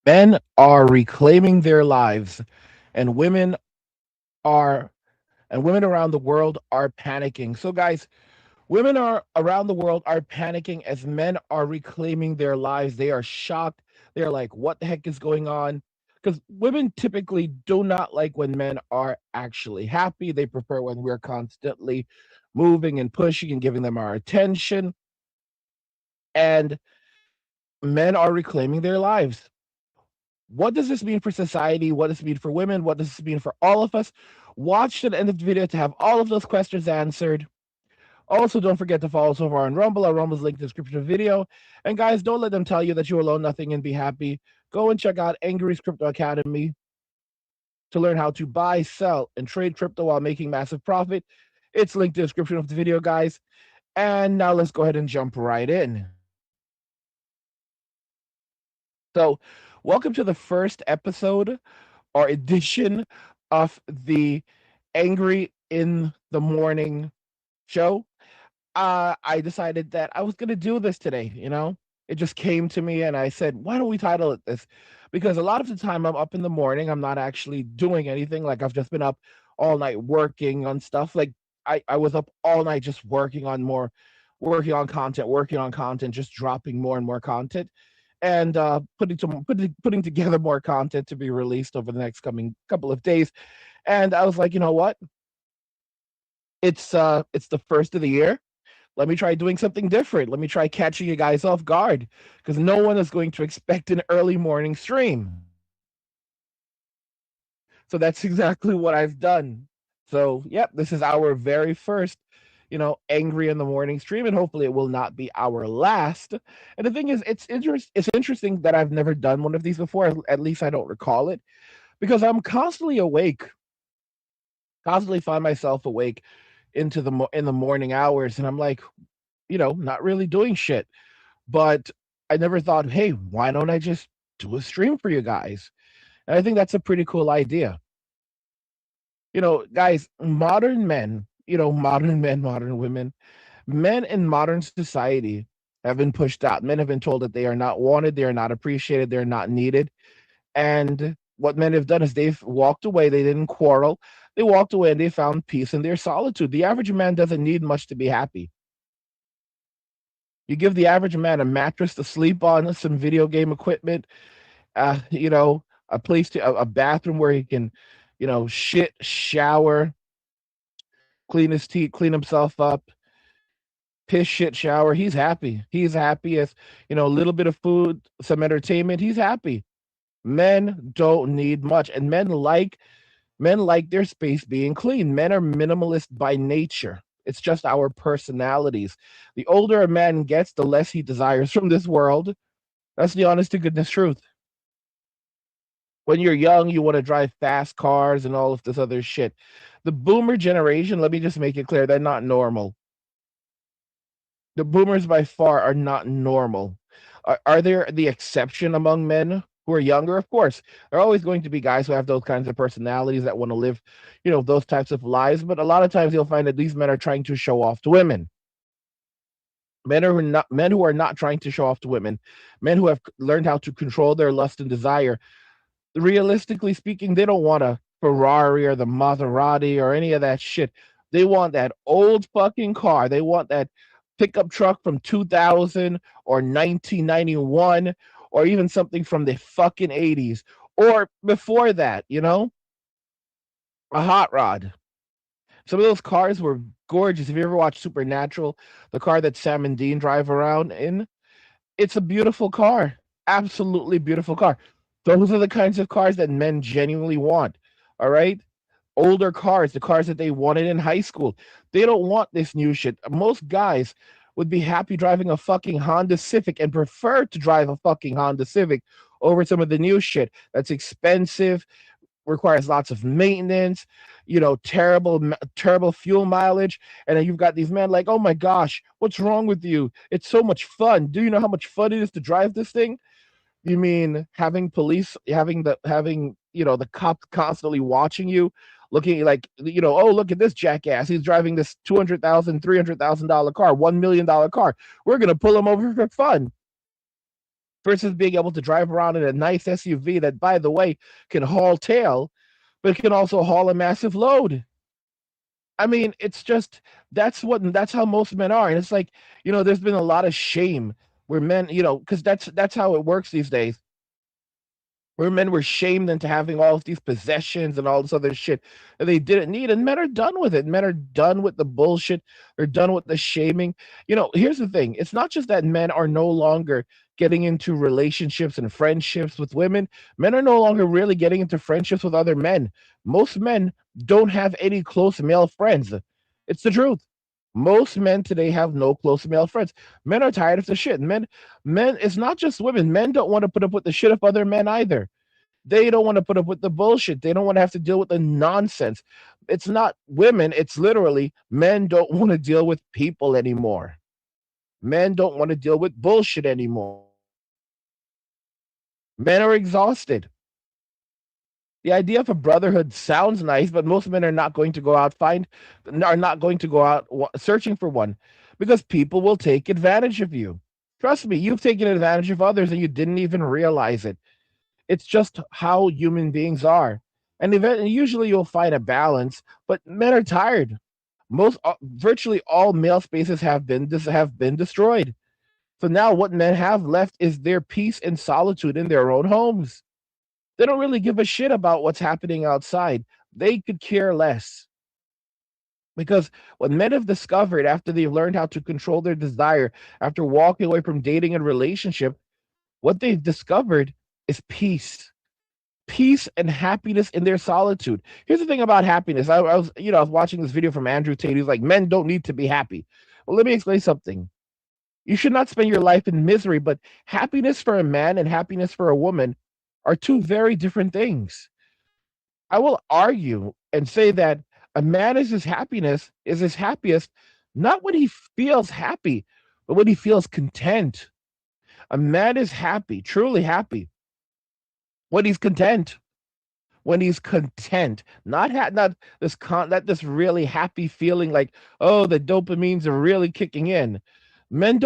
Men are reclaiming their lives, and are women around the world are panicking. So, guys, women are around the world are panicking as men are reclaiming their lives. They are shocked. They're like, "What the heck is going on?" Because women typically do not like when men are actually happy. They prefer when we're constantly moving and pushing and giving them our attention. And men are reclaiming their lives. What does this mean for society? What does it mean for women? What does this mean for all of us? Watch to the end of the video to have all of those questions answered. Also, don't forget to follow us over on Rumble. Our Rumble's linked in the description of the video. And guys, don't let them tell you that you're alone, nothing, and be happy. Go and check out Angry's Crypto Academy to learn how to buy, sell, and trade crypto while making massive profit. It's linked in the description of the video, guys. And now let's go ahead and jump right in. So, welcome to the first episode or edition of the Angry in the Morning show. I decided that I was going to do this today. It just came to me and I said, why don't we title it this? Because a lot of the time I'm up in the morning, I'm not actually doing anything. Like I've just been up all night working on stuff. Like I was up all night just working on content, just dropping more and more content and putting together more content to be released over the next coming couple of days. And I was like, you know what? It's the first of the year. Let me try doing something different. Let me try catching you guys off guard because no one is going to expect an early morning stream. So that's exactly what I've done. So, yep, this is our very first, angry in the morning stream, and hopefully it will not be our last. And the thing is, it's interesting that I've never done one of these before. At least I don't recall it because I'm constantly awake, constantly find myself awake in the morning hours, and I'm like, not really doing shit. But I never thought, hey, why don't I just do a stream for you guys? And I think that's a pretty cool idea. Guys, modern men, modern men, modern women, men in modern society have been pushed out. Men have been told that they are not wanted, they are not appreciated, they're not needed. And what men have done is they've walked away, they didn't quarrel. They walked away and they found peace in their solitude. The average man doesn't need much to be happy. You give the average man a mattress to sleep on, some video game equipment, a place a bathroom where he can, shit, shower, clean his teeth, clean himself up, piss, shit, shower. He's happy. He's happy as, a little bit of food, some entertainment. He's happy. Men don't need much, and men like their space being clean. Men are minimalist by nature. It's just our personalities. The older a man gets, the less he desires from this world. That's the honest to goodness truth. When you're young, you want to drive fast cars and all of this other shit. The boomer generation, let me just make it clear, they're not normal. The boomers by far are not normal. Are there the exception among men who are younger? Of course. There are always going to be guys who have those kinds of personalities that want to live, those types of lives. But a lot of times you'll find that these men are trying to show off to women. Men who are not trying to show off to women, men who have learned how to control their lust and desire. Realistically speaking, they don't want a Ferrari or the Maserati or any of that shit. They want that old fucking car. They want that pickup truck from 2000 or 1991 or even something from the fucking 80s or before that, a hot rod. Some of those cars were gorgeous. If you ever watched Supernatural, the car that Sam and Dean drive around in, it's a beautiful car. Absolutely beautiful car. Those are the kinds of cars that men genuinely want. All right? Older cars, the cars that they wanted in high school. They don't want this new shit. Most guys would be happy driving a fucking Honda Civic and prefer to drive a fucking Honda Civic over some of the new shit that's expensive, requires lots of maintenance, terrible fuel mileage. And then you've got these men like, oh my gosh, what's wrong with you? It's so much fun. Do you know how much fun it is to drive this thing? You mean having police, the cops constantly watching you, looking like, oh, look at this jackass. He's driving this $200,000, $300,000 car, $1 million car. We're going to pull him over for fun. versus being able to drive around in a nice SUV that, by the way, can haul tail, but it can also haul a massive load. I mean, it's just that's how most men are, and it's like, there's been a lot of shame where men, because that's how it works these days, where men were shamed into having all of these possessions and all this other shit that they didn't need, and men are done with it. Men are done with the bullshit. They're done with the shaming. Here's the thing: it's not just that men are no longer getting into relationships and friendships with women. Men are no longer really getting into friendships with other men. Most men don't have any close male friends. It's the truth. Most men today have no close male friends. Men are tired of the shit. Men, it's not just women. Men don't want to put up with the shit of other men either. They don't want to put up with the bullshit. They don't want to have to deal with the nonsense. It's not women, it's literally men don't want to deal with people anymore. Men don't want to deal with bullshit anymore. Men are exhausted. The idea of a brotherhood sounds nice, but most men are not going to go out searching for one because people will take advantage of you. Trust me, you've taken advantage of others and you didn't even realize it. It's just how human beings are. And usually you'll find a balance, but men are tired. Virtually all male spaces have been destroyed. So now what men have left is their peace and solitude in their own homes. They don't really give a shit about what's happening outside. They could care less. Because what men have discovered after they've learned how to control their desire, after walking away from dating and relationship, what they've discovered is peace. Peace and happiness in their solitude. Here's the thing about happiness. I was watching this video from Andrew Tate. He's like, men don't need to be happy. Well, let me explain something. You should not spend your life in misery, but happiness for a man and happiness for a woman are two very different things. I will argue and say that a man is his happiest not when he feels happy, but when he feels content. A man is happy, truly happy, when he's content. When he's content, not this really happy feeling like, oh, the dopamines are really kicking in. Men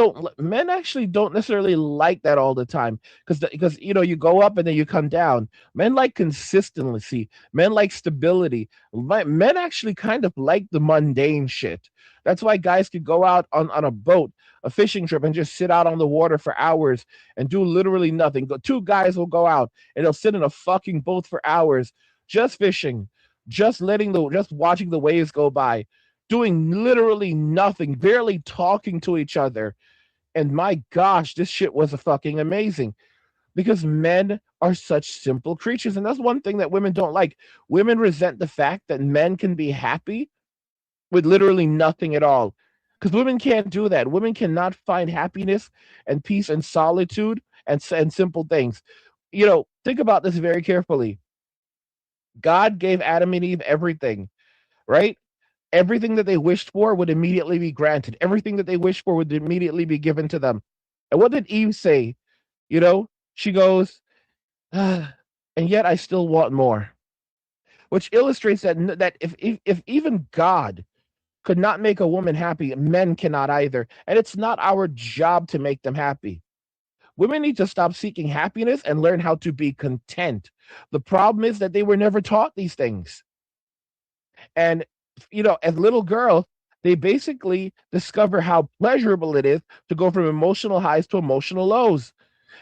actually don't necessarily like that all the time, because you go up and then you come down. Men like consistency. Men like stability. Men actually kind of like the mundane shit. That's why guys could go out on a boat, a fishing trip, and just sit out on the water for hours and do literally nothing. Two guys will go out and they'll sit in a fucking boat for hours, just fishing, just watching the waves go by, doing literally nothing, barely talking to each other. And my gosh, this shit was a fucking amazing, because men are such simple creatures. And that's one thing that women don't like. Women resent the fact that men can be happy with literally nothing at all. Because women can't do that. Women cannot find happiness and peace and solitude and simple things. Think about this very carefully. God gave Adam and Eve everything, right? Everything that they wished for would immediately be granted. Everything that they wished for would immediately be given to them. And what did Eve say? She goes, and yet I still want more, which illustrates that if even God could not make a woman happy, men cannot either. And it's not our job to make them happy. Women need to stop seeking happiness and learn how to be content. The problem is that they were never taught these things. And, as little girls, they basically discover how pleasurable it is to go from emotional highs to emotional lows.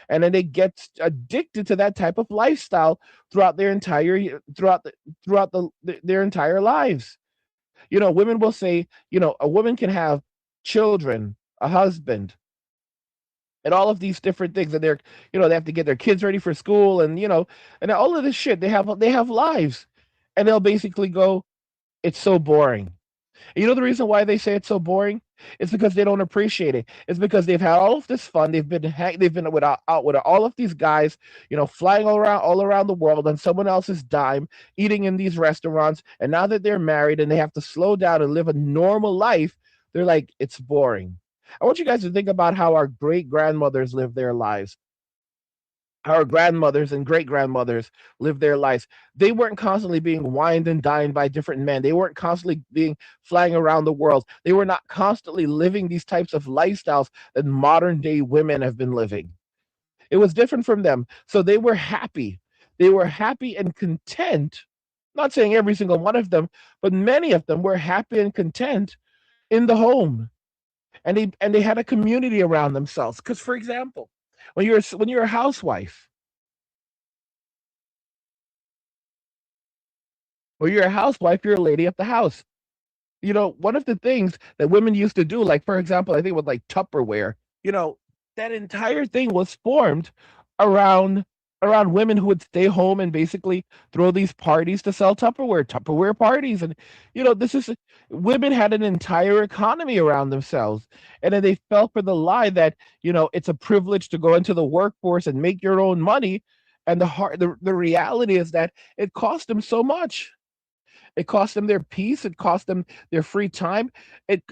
And then they get addicted to that type of lifestyle throughout their entire their entire lives. Women will say, a woman can have children, a husband, and all of these different things, and they have to get their kids ready for school, and all of this shit. They have lives, and they'll basically go, it's so boring. And the reason why they say it's so boring? It's because they don't appreciate it. It's because they've had all of this fun. They've been out with all of these guys, flying all around the world on someone else's dime, eating in these restaurants. And now that they're married and they have to slow down and live a normal life, they're like, it's boring. I want you guys to think about how our great grandmothers lived their lives. Our grandmothers and great grandmothers lived their lives. They weren't constantly being wined and dined by different men. They weren't constantly being flying around the world. They were not constantly living these types of lifestyles that modern day women have been living. It was different from them. So they were happy. They were happy and content. Not saying every single one of them, but many of them were happy and content in the home. And they had a community around themselves. Because, for example, when you're a housewife, or you're a housewife, you're a lady of the house. One of the things that women used to do, like, for example, I think with like Tupperware, you know, that entire thing was formed around around women who would stay home and basically throw these parties to sell Tupperware parties. And this is women had an entire economy around themselves. And then they fell for the lie that, it's a privilege to go into the workforce and make your own money. And the reality is that it cost them so much. It cost them their peace. It cost them their free time. It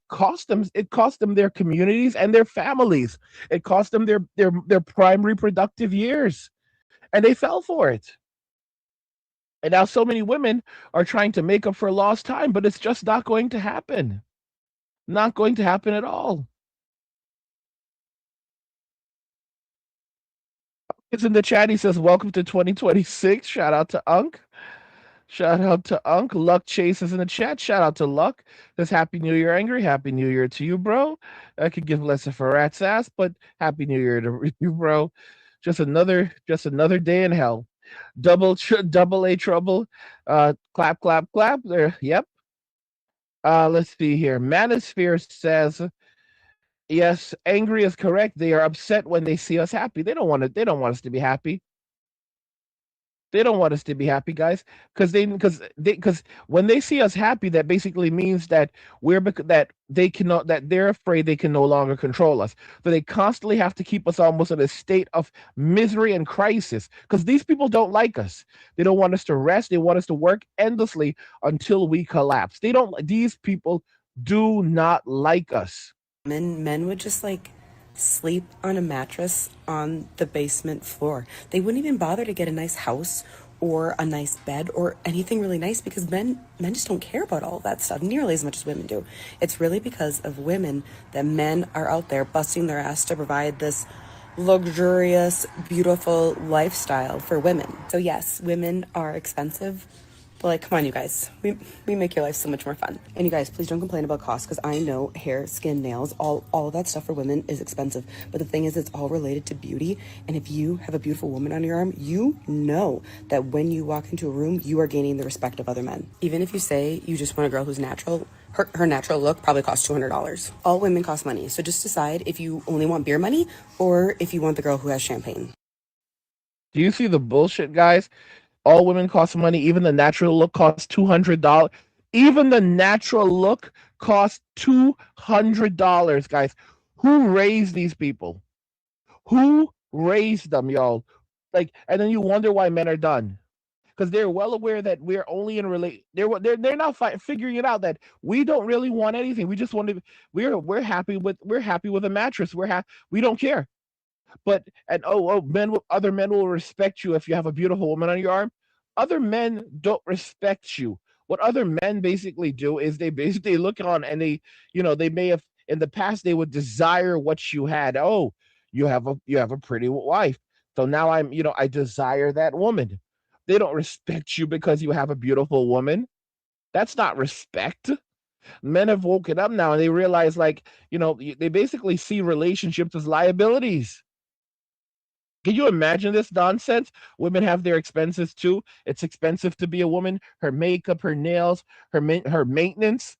cost them their communities and their families. It cost them their prime reproductive years, and they fell for it. And now so many women are trying to make up for lost time, but it's just not going to happen. Not going to happen at all. It's in the chat. He says, "Welcome to 2026." Shout out to Unk. Shout out to Unk. Luck Chase is in the chat. Shout out to Luck. Says Happy New Year, Angry. Happy New Year to you, bro. I could give less of a rat's ass, but Happy New Year to you, bro. Just another day in hell. Double A trouble. Clap, clap, clap. There. Yep. Let's see here. Manosphere says, yes, angry is correct. They are upset when they see us happy. They don't want us to be happy. They don't want us to be happy, guys, because when they see us happy, that basically means that they're afraid they can no longer control us. So they constantly have to keep us almost in a state of misery and crisis because these people don't like us. They don't want us to rest. They want us to work endlessly until we collapse. These people do not like us. Men would just like sleep on a mattress on the basement floor. They wouldn't even bother to get a nice house or a nice bed or anything really nice because men just don't care about all of that stuff nearly as much as women do. It's really because of women that men are out there busting their ass to provide this luxurious, beautiful lifestyle for women. So yes, women are expensive. But like, come on, you guys. We make your life so much more fun. And you guys, please don't complain about cost because I know hair, skin, nails, all of that stuff for women is expensive. But the thing is, it's all related to beauty. And if you have a beautiful woman on your arm, you know that when you walk into a room, you are gaining the respect of other men. Even if you say you just want a girl who's natural, her natural look probably costs $200. All women cost money. So just decide if you only want beer money or if you want the girl who has champagne. Do you see the bullshit, guys? All women cost money. Even the natural look costs $200. Even the natural look costs $200, guys. Who raised these people? Who raised them, y'all? And then you wonder why men are done because they're well aware that we're only in relate. They're now figuring it out that we don't really want anything. We just want to. We're happy with a mattress. We don't care. Other men will respect you if you have a beautiful woman on your arm. Other men don't respect you. What other men basically do is they basically look on and they may have in the past they would desire what you had. Oh, you have a pretty wife. So now I desire that woman. They don't respect you because you have a beautiful woman. That's not respect. Men have woken up now and they realize they basically see relationships as liabilities. Can you imagine this nonsense? Women have their expenses too. It's expensive to be a woman. Her makeup, her nails, her maintenance.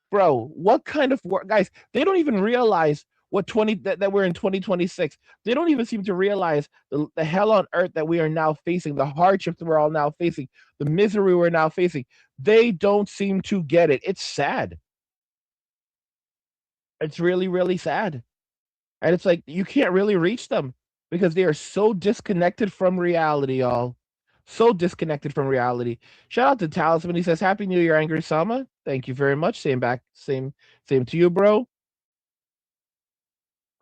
Bro, what kind of work, guys? They don't even realize that we're in 2026. They don't even seem to realize the hell on earth that we are now facing, the hardships we're all now facing, the misery we're now facing. They don't seem to get it. It's sad. It's really, really sad. And it's like you can't really reach them because they are so disconnected from reality, y'all. So disconnected from reality. Shout out to Talisman. He says, Happy New Year, Angry Sama. Thank you very much. Same back, same to you, bro.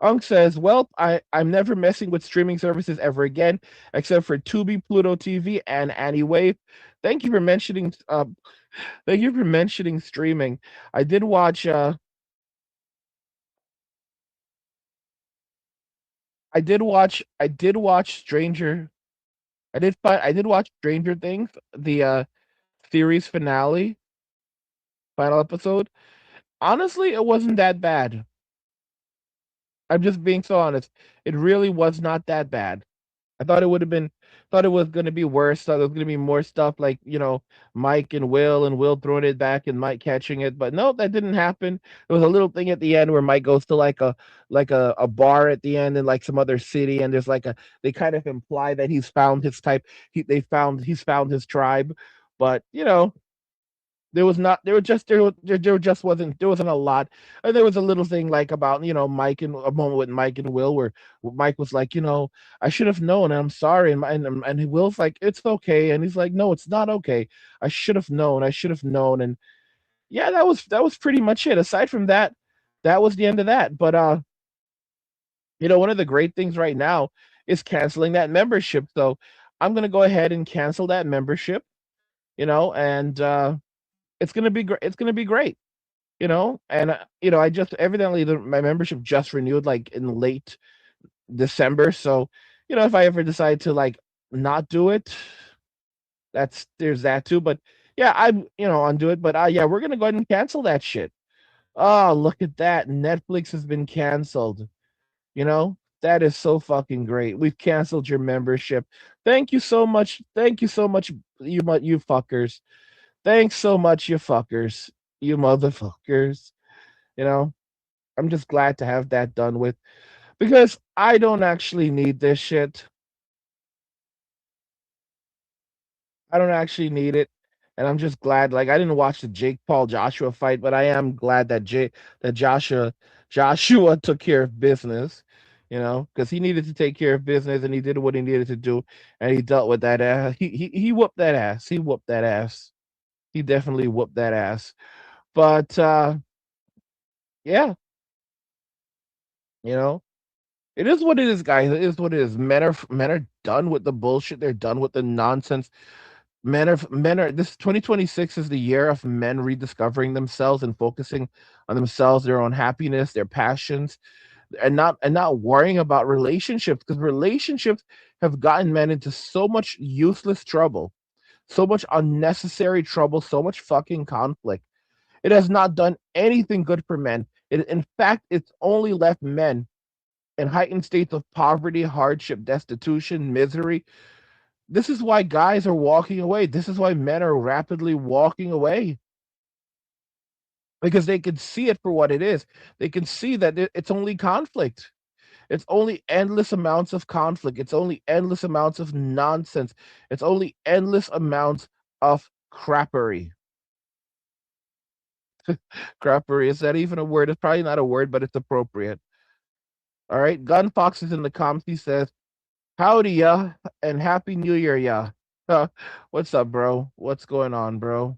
Unk says, Well, I'm never messing with streaming services ever again, except for Tubi, Pluto TV, and Anywave. Thank you for mentioning streaming. I did watch I did watch Stranger. I did watch Stranger Things, the series finale, final episode. Honestly, it wasn't that bad. I'm just being so honest. It really was not that bad. I thought it would have been thought it was gonna be worse. Thought there was gonna be more stuff like, Mike and Will throwing it back and Mike catching it. But no, that didn't happen. There was a little thing at the end where Mike goes to like a bar at the end in like some other city, and there's like a they kind of imply that he's found his type. He's found his tribe. But there was not there were just there just wasn't there wasn't a lot. And there was a little thing like about, Mike, and a moment with Mike and Will where Mike was like, I should have known, and I'm sorry. And Will's like, it's okay. And he's like, no, it's not okay. I should have known. I should have known. And yeah, that was pretty much it. Aside from that, that was the end of that. But one of the great things right now is canceling that membership. So I'm gonna go ahead and cancel that membership, and it's gonna be great. It's gonna be great. And I just evidently my membership just renewed like in late December. So if I ever decide to like not do it, there's that too. But yeah, I'm undo it. But yeah, we're gonna go ahead and cancel that shit. Oh, look at that! Netflix has been canceled. That is so fucking great. We've canceled your membership. Thank you so much. Thank you so much, you fuckers. Thanks so much, you fuckers. You motherfuckers. You know, I'm just glad to have that done with because I don't actually need this shit. I don't actually need it. And I'm just glad, like I didn't watch the Jake Paul Joshua fight, but I am glad that Joshua took care of business, because he needed to take care of business and he did what he needed to do, and he dealt with that ass. He whooped that ass. He whooped that ass. He definitely whooped that ass. But yeah, you know, it is what it is, guys. It is what it is. Men are done with the bullshit. They're done with the nonsense. Men are this 2026 is the year of men rediscovering themselves and focusing on themselves, their own happiness, their passions, and not worrying about relationships, because relationships have gotten men into so much useless trouble, so much unnecessary trouble, so much fucking conflict. It has not done anything good for men. In fact, it's only left men in heightened states of poverty, hardship, destitution, misery. This is why guys are walking away. This is why men are rapidly walking away, because they can see it for what it is. They can see that it's only conflict. It's only endless amounts of conflict. It's only endless amounts of nonsense. It's only endless amounts of crappery. Crappery. Is that even a word? It's probably not a word, but it's appropriate. All right. Gun Fox is in the comments. He says, howdy, ya, and happy new year, ya. What's up, bro? What's going on, bro?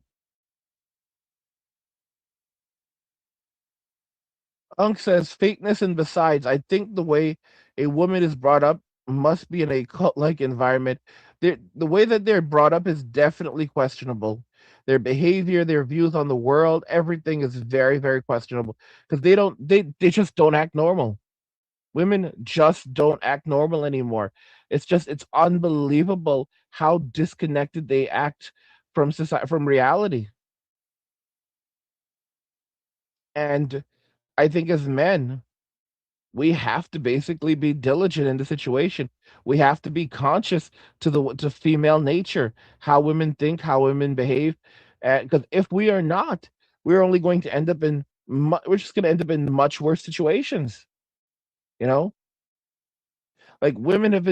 Unk says fakeness, and besides, I think the way a woman is brought up must be in a cult-like environment. The way that they're brought up is definitely questionable. Their behavior, their views on the world, everything is very, very questionable because they just don't act normal. Women just don't act normal anymore. It's unbelievable how disconnected they act from society, from reality. And I think as men, we have to basically be diligent in the situation. We have to be conscious to female nature, how women think, how women behave, because if we are not, we're only going to end up we're just going to end up in much worse situations. You know, like women have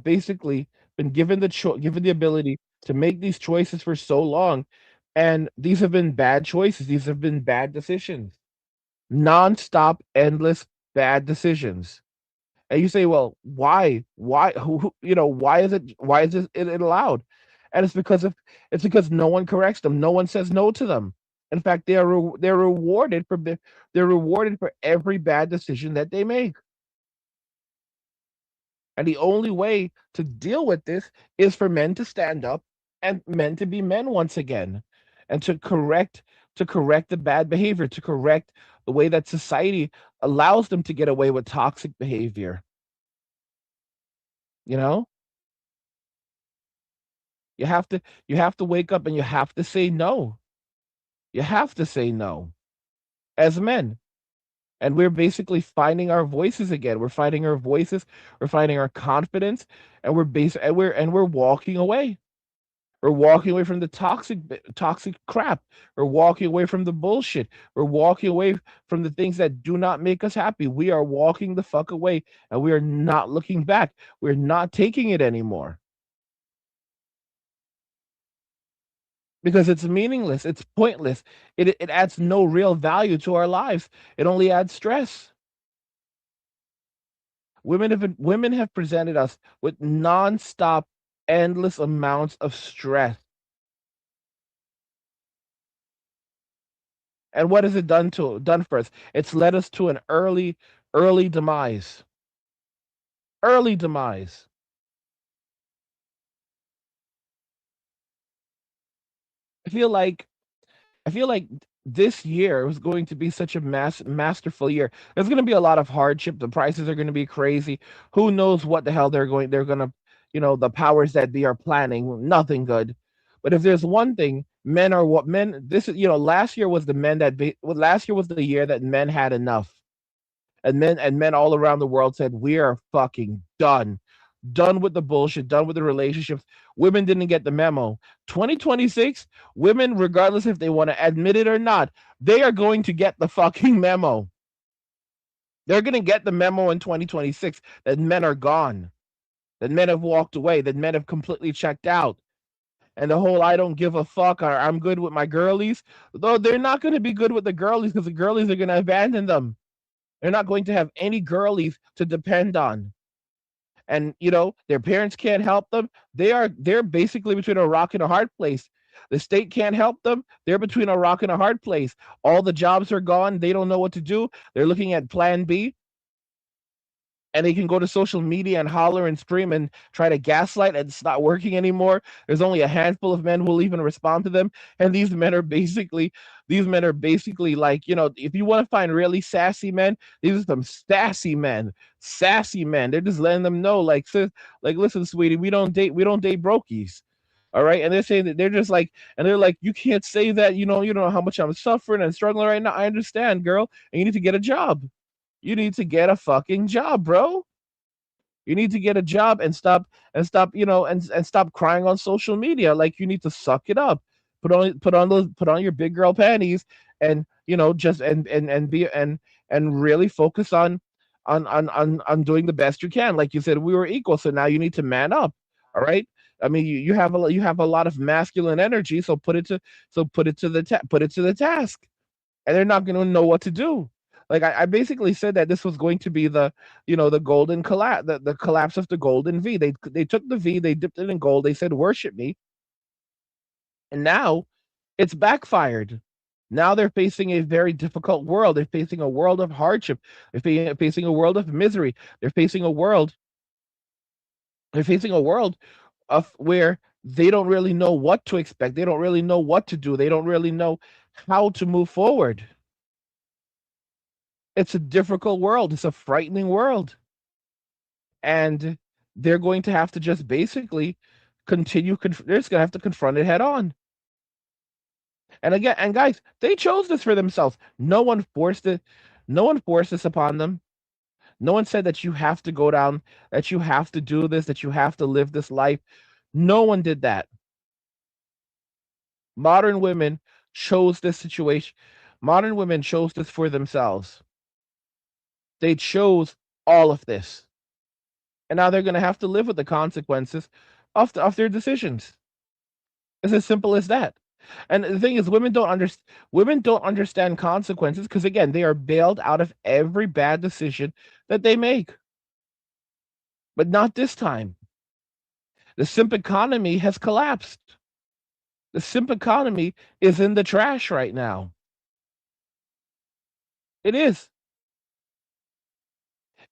basically been given the ability to make these choices for so long, and these have been bad choices. These have been bad decisions, nonstop, endless bad decisions. And you say, well, why? Why? Why is it? Why is it allowed? And it's because no one corrects them. No one says no to them. In fact, they're rewarded for every bad decision that they make. And the only way to deal with this is for men to stand up and men to be men once again, and to correct the bad behavior, to correct the way that society allows them to get away with toxic behavior. You know, you have to wake up and you have to say no. You have to say no as men. And we're basically finding our voices again. We're finding our voices, we're finding our confidence, and we're walking away. We're walking away from the toxic crap. We're walking away from the bullshit. We're walking away from the things that do not make us happy. We are walking the fuck away and we are not looking back. We're not taking it anymore because it's meaningless. It's pointless. It adds no real value to our lives. It only adds stress. Women have presented us with nonstop, endless amounts of stress. And what has it done for us? It's led us to an early demise. Early demise. I feel like I feel like this year was going to be such a masterful year. There's going to be a lot of hardship. The prices are going to be crazy. Who knows what the hell they're going to, the powers that be are planning. Nothing good. But if there's one thing, men are what men this is, last year was the men that well, last year was the year that men had enough. And men all around the world said, "We are fucking done. Done with the bullshit, done with the relationships." Women didn't get the memo. 2026, women, regardless if they want to admit it or not, they are going to get the fucking memo. They're going to get the memo in 2026 that men are gone, that men have walked away, that men have completely checked out. And the whole "I don't give a fuck" or "I'm good with my girlies," though they're not going to be good with the girlies because the girlies are going to abandon them. They're not going to have any girlies to depend on. And their parents can't help them. They're basically between a rock and a hard place. The state can't help them. They're between a rock and a hard place. All the jobs are gone. They don't know what to do. They're looking at plan B, and they can go to social media and holler and scream and try to gaslight, and it's not working anymore. There's only a handful of men who will even respond to them, and these men are basically like, if you want to find really sassy men, these are some sassy men. They're just letting them know, like, sis, like, listen, sweetie, we don't date brokies. All right. And they're saying that they're like, "You can't say that, you don't know how much I'm suffering and struggling right now." I understand, girl. And you need to get a job. You need to get a fucking job, bro. You need to get a job and stop crying on social media. Like, you need to suck it up. Put on your big girl panties, and just and be and really focus on doing the best you can. Like you said, we were equal, so now you need to man up. All right. I mean, you have a lot of masculine energy, so put it to the task, and they're not going to know what to do. Like, I basically said that this was going to be the golden collapse, the collapse of the golden V. They took the V, they dipped it in gold, they said, "Worship me," and now it's backfired. Now they're facing a very difficult world. They're facing a world of hardship. Facing a world of misery. They're facing a world. They're facing a world of where they don't really know what to expect. They don't really know what to do. They don't really know how to move forward. It's a difficult world. It's a frightening world. And they're going to have to just basically they're just going to have to confront it head on. And again, and guys, they chose this for themselves. No one forced it. No one forced this upon them. No one said that you have to go down, that you have to do this, that you have to live this life. No one did that. Modern women chose this situation. Modern women chose this for themselves. They chose all of this. And now they're going to have to live with the consequences of their decisions. It's as simple as that. And the thing is, women don't understand consequences because, again, they are bailed out of every bad decision that they make. But not this time. The simp economy has collapsed. The simp economy is in the trash right now. It is.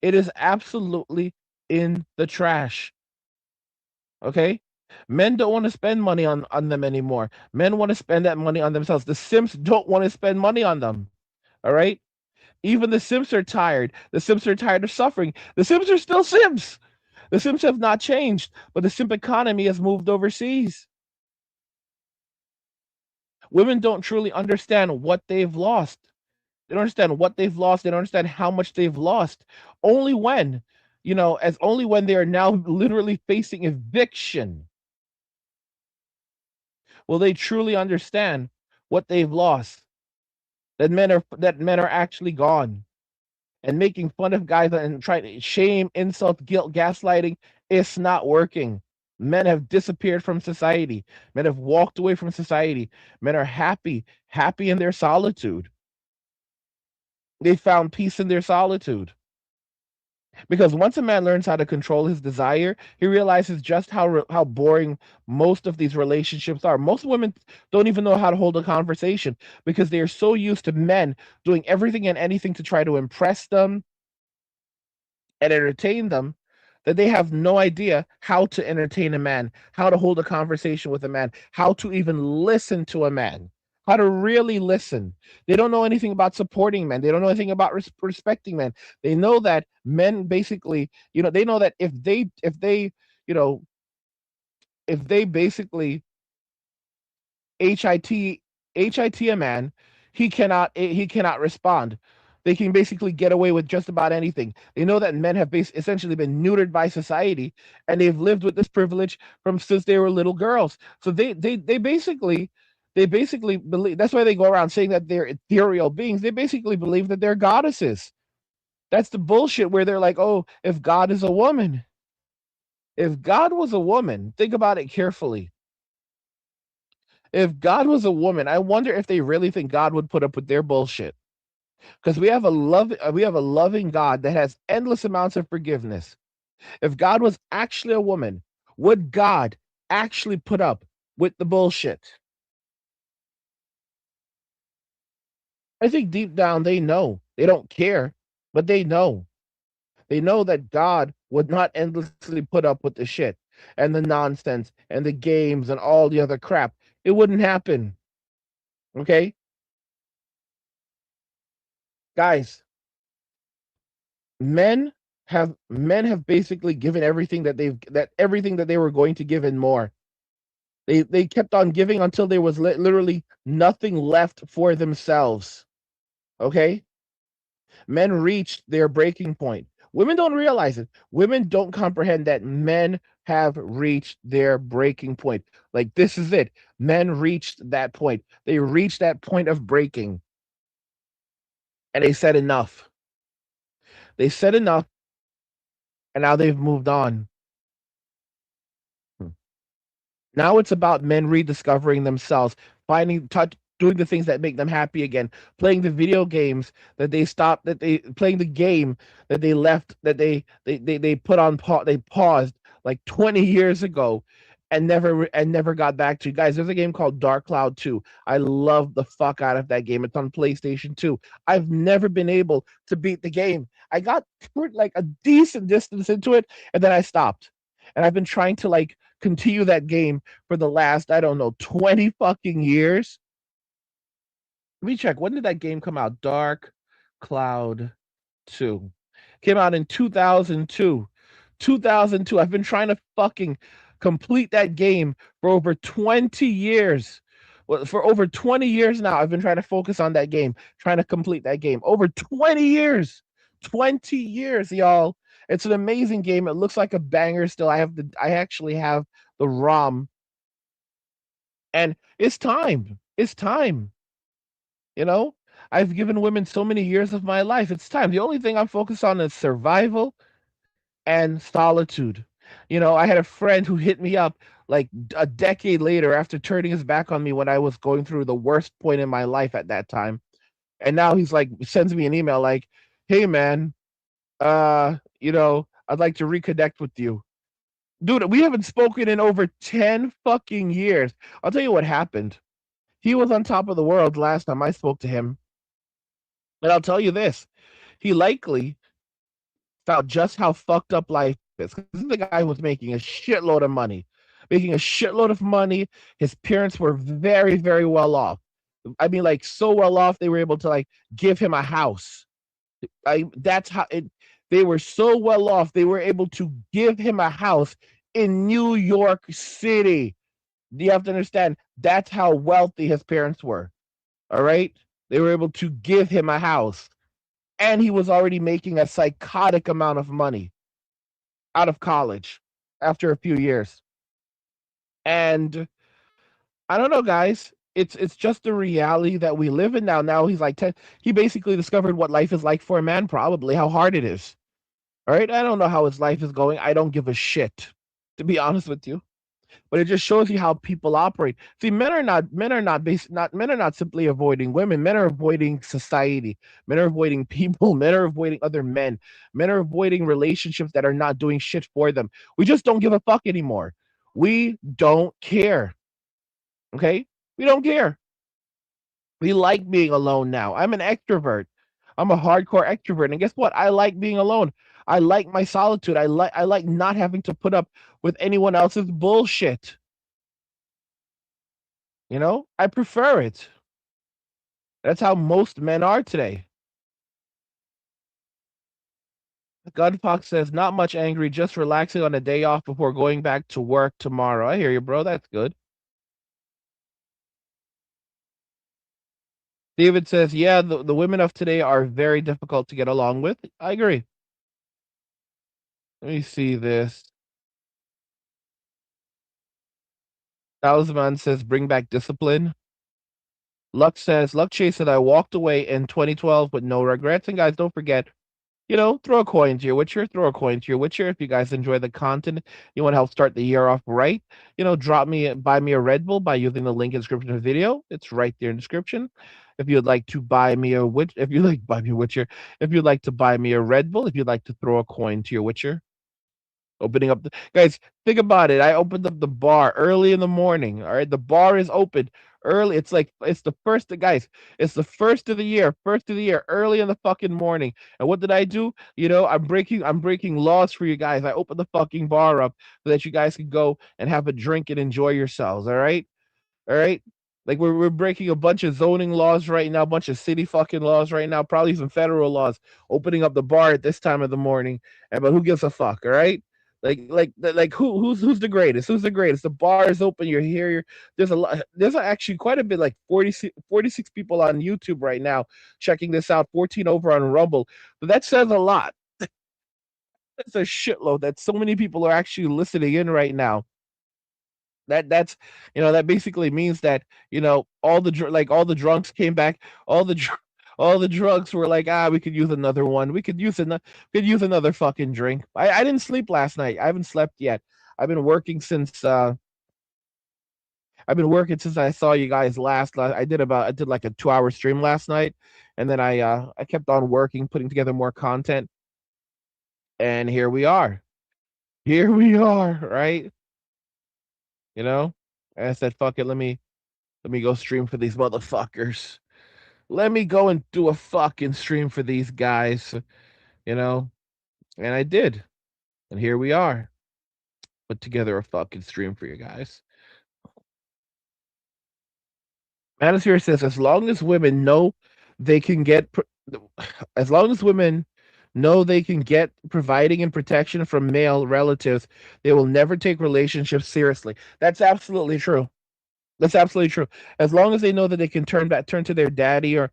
It is absolutely in the trash. Okay? Men don't want to spend money on them anymore. Men want to spend that money on themselves. The simps don't want to spend money on them. All right? Even the Sims are tired. The Sims are tired of suffering. The Sims are still Sims. The Sims have not changed, but the simp economy has moved overseas. Women don't truly understand what they've lost. They don't understand what they've lost. They don't understand how much they've lost. Only when, as only when they are now literally facing eviction will they truly understand what they've lost. That men are actually gone. And making fun of guys and trying to shame, insult, guilt, gaslighting, it's not working. Men have disappeared from society. Men have walked away from society. Men are happy in their solitude. They found peace in their solitude. Because once a man learns how to control his desire, he realizes just how boring most of these relationships are. Most women don't even know how to hold a conversation because they are so used to men doing everything and anything to try to impress them and entertain them that they have no idea how to entertain a man, how to hold a conversation with a man, how to even listen to a man, how to really listen. They don't know anything about supporting men. They don't know anything about respecting men. They know that men basically, they know that you know, if they basically HIT HIT a man, he cannot respond. They can basically get away with just about anything. They know that men have essentially been neutered by society, and they've lived with this privilege from since they were little girls. So they basically believe that's why they go around saying that they're ethereal beings. They basically believe that they're goddesses. That's the bullshit where they're like, oh, if God is a woman, if God was a woman, think about it carefully. If God was a woman, I wonder if they really think God would put up with their bullshit. Because we have a loving God that has endless amounts of forgiveness. If God was actually a woman, would God actually put up with the bullshit? I think deep down they know. They don't care, but they know. They know that God would not endlessly put up with the shit and the nonsense and the games and all the other crap. It wouldn't happen. Okay? Guys, men have basically given everything that they were going to give and more. They kept on giving until there was literally nothing left for themselves. Okay? Men reached their breaking point. Women don't realize it. Women don't comprehend that men have reached their breaking point. Like, this is it. Men reached that point. They reached that point of breaking, and they said enough. They said enough, and now they've moved on. Now it's about men rediscovering themselves, doing the things that make them happy again, playing the video games that they stopped, playing the game that they left, that they put on they paused like 20 years ago, and never got back to. Guys, there's a game called Dark Cloud 2. I love the fuck out of that game. It's on PlayStation 2. I've never been able to beat the game. I got like a decent distance into it, and then I stopped. And I've been trying to like continue that game for the last, I don't know, 20 fucking years. Let me check. When did that game come out? Dark Cloud 2. Came out in 2002. 2002. I've been trying to fucking complete that game for over 20 years. Well, for over 20 years now, I've been trying to focus on that game, trying to complete that game. Over 20 years. 20 years, y'all. It's an amazing game. It looks like a banger still. I actually have the ROM, and it's time. It's time. You know, I've given women so many years of my life. It's time. The only thing I'm focused on is survival and solitude. I had a friend who hit me up like a decade later after turning his back on me when I was going through the worst point in my life at that time. And now he's like, sends me an email like, hey man, I'd like to reconnect with you. Dude, we haven't spoken in over 10 fucking years. I'll tell you what happened. He was on top of the world last time I spoke to him. And I'll tell you this, he likely felt just how fucked up life is. Because this is the guy who was making a shitload of money. Making a shitload of money. His parents were very, very well off. I mean, like, so well off, they were able to, like, give him a house. That's how it. They were so well off. They were able to give him a house in New York City. You have to understand that's how wealthy his parents were. All right, they were able to give him a house, and he was already making a psychotic amount of money out of college after a few years. And I don't know, guys. It's just the reality that we live in now. Now he's like 10. He basically discovered what life is like for a man, probably how hard it is. All right. I don't know how his life is going. I don't give a shit, to be honest with you. But it just shows you how people operate. See, men are not simply avoiding women. Men are avoiding society. Men are avoiding people. Men are avoiding other men. Men are avoiding relationships that are not doing shit for them. We just don't give a fuck anymore. We don't care. Okay? We don't care. We like being alone now. I'm an extrovert. I'm a hardcore extrovert. And guess what? I like being alone. I like my solitude. I like not having to put up with anyone else's bullshit. You know? I prefer it. That's how most men are today. Gunfox says, not much angry, just relaxing on a day off before going back to work tomorrow. I hear you, bro. That's good. David says, yeah, the women of today are very difficult to get along with. I agree. Let me see this. Talisman says, bring back discipline. Luck Chase said, I walked away in 2012 with no regrets. And guys, don't forget, throw a coin to your Witcher, throw a coin to your Witcher. If you guys enjoy the content, you want to help start the year off right, buy me a Red Bull by using the link in the description of the video. It's right there in the description. If you'd like to buy me a Witch, if you like buy me a Witcher, if you'd like to buy me a Red Bull, if you'd like to throw a coin to your Witcher, opening up the guys, think about it. I opened up the bar early in the morning. All right, the bar is open early. It's the first, guys. It's the first of the year, early in the fucking morning. And what did I do? I'm breaking laws for you guys. I opened the fucking bar up so that you guys can go and have a drink and enjoy yourselves. All right. Like we're breaking a bunch of zoning laws right now, a bunch of city fucking laws right now, probably some federal laws, opening up the bar at this time of the morning. But who gives a fuck, all right? Like who's the greatest? Who's the greatest? The bar is open. You're here. There's a lot. There's actually quite a bit, like 46 people on YouTube right now checking this out. 14 over on Rumble. But that says a lot. That's a shitload. That so many people are actually listening in right now. That basically means that all the drunks came back, all the all the drugs were like, we could use another one, we could use another fucking drink. I didn't sleep last night. I haven't slept yet. I've been working since I saw you guys last. I did like a 2 hour stream last night, and then I kept on working, putting together more content, and here we are, right? you know and I said, fuck it, let me go stream for these motherfuckers. Let me go and do a fucking stream for these guys, you know? And I did. And here we are. Put together a fucking stream for you guys. Manosphere says, as long as women know they can get, as long as women know they can get providing and protection from male relatives, they will never take relationships seriously. That's absolutely true. That's absolutely true. As long as they know that they can turn to their daddy or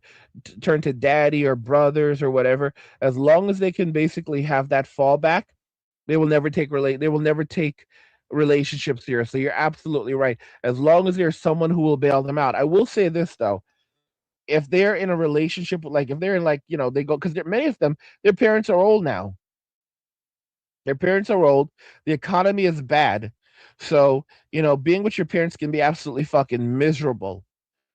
turn to daddy or brothers or whatever, as long as they can basically have that fallback, they will never take relationships seriously. You're absolutely right. As long as there's someone who will bail them out. I will say this though. If they're in a relationship, like if they're in they go because many of them, their parents are old now. Their parents are old. The economy is bad. So, being with your parents can be absolutely fucking miserable.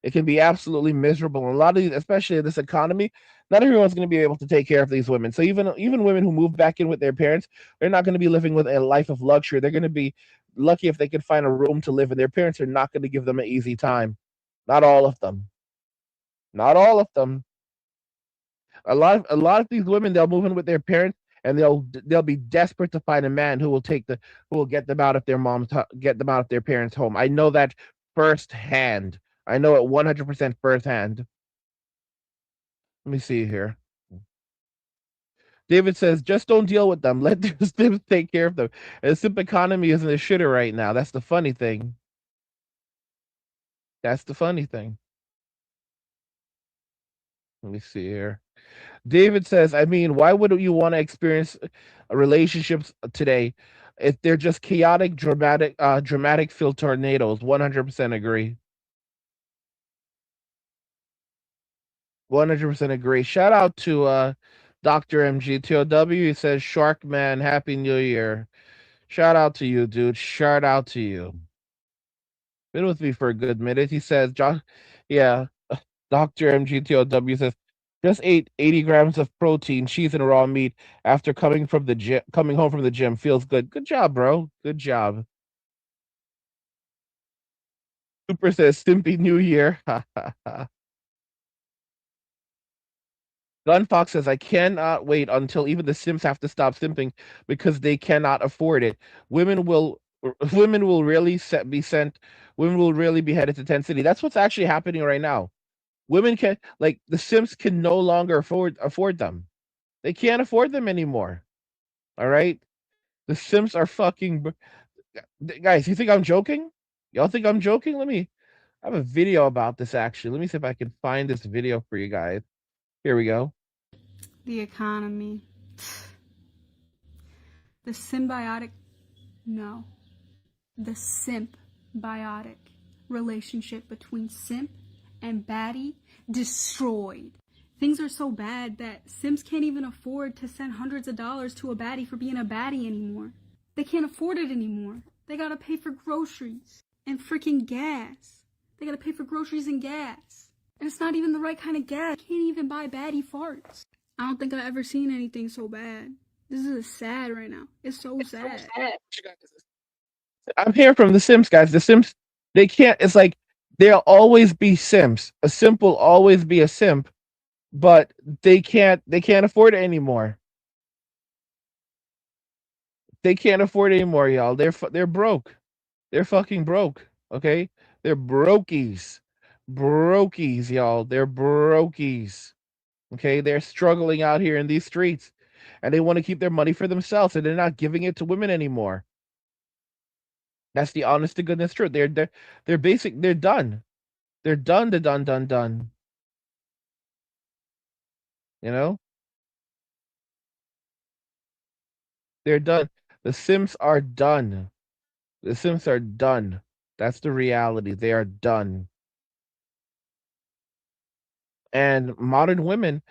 It can be absolutely miserable. And a lot of these, especially in this economy, not everyone's going to be able to take care of these women. So even women who move back in with their parents, they're not going to be living with a life of luxury. They're going to be lucky if they can find a room to live in. Their parents are not going to give them an easy time. Not all of them. Not all of them. A lot of these women, they'll move in with their parents and they'll be desperate to find a man who will get them out of get them out of their parents' home. I know that firsthand. I know it 100% firsthand. Let me see here. David says, just don't deal with them. Let the Sims take care of them. And the simp economy isn't a shitter right now. That's the funny thing. That's the funny thing. Let me see here. David says, I mean, why would you want to experience relationships today if they're just chaotic, dramatic filled tornadoes? 100% agree. 100% agree. Shout out to Dr. MGTOW. He says, Shark Man, Happy New Year. Shout out to you, dude. Shout out to you. Been with me for a good minute. He says, Josh, yeah, Dr. MGTOW says, just ate 80 grams of protein, cheese, and raw meat after coming home from the gym. Feels good. Good job, bro. Good job. Super says, Stimpy New Year. Gunfox says, I cannot wait until even the Sims have to stop simping because they cannot afford it. Women will women will really be sent women will really be headed to Tent City. That's what's actually happening right now. Women can like the Sims can no longer afford them. They can't afford them anymore. All right? The Sims are guys, you think I'm joking? Y'all think I'm joking? I have a video about this actually. Let me see if I can find this video for you guys. Here we go. The economy. The symbiotic. No. The simp-biotic relationship between simp and baddie destroyed. Things are so bad that Sims can't even afford to send hundreds of dollars to a baddie for being a baddie anymore. They can't afford it anymore. They gotta pay for groceries and freaking gas. They gotta pay for groceries and gas. And it's not even the right kind of gas. You can't even buy baddie farts. I don't think I've ever seen anything so bad. This is sad right now. It's so sad. I'm hearing from the Sims guys. The Sims, they can't. It's like there'll always be Sims. A simp will always be a simp, but they can't. They can't afford it anymore. They can't afford it anymore, y'all. They're broke. They're fucking broke. Okay, they're brokies, brokies, y'all. They're brokies. Okay, they're struggling out here in these streets, and they want to keep their money for themselves, and they're not giving it to women anymore. That's the honest to goodness truth. They're basic. They're done. They're done. They're done. Done. Done. You know, they're done. The Sims are done. The Sims are done. That's the reality. They are done. And modern women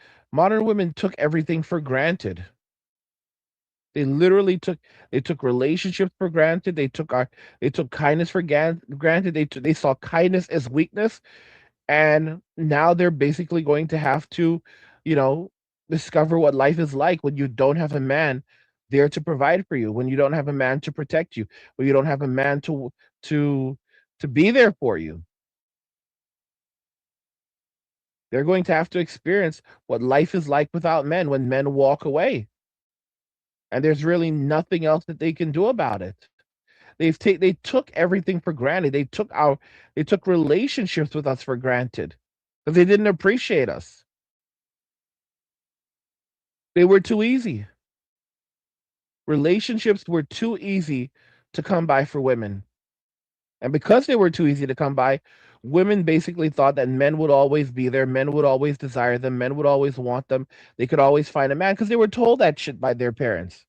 took everything for granted. They literally took relationships for granted. They took kindness for granted. They saw kindness as weakness, and now they're basically going to have to, you know, discover what life is like when you don't have a man there to provide for you, when you don't have a man to protect you, when you don't have a man to to be there for you. They're going to have to experience what life is like without men when men walk away. And there's really nothing else that they can do about it. They took everything for granted. They took relationships with us for granted because they didn't appreciate us. They were too easy. Relationships were too easy to come by for women. And because they were too easy to come by, women basically thought that men would always be there, men would always desire them, men would always want them. They could always find a man because they were told that shit by their parents.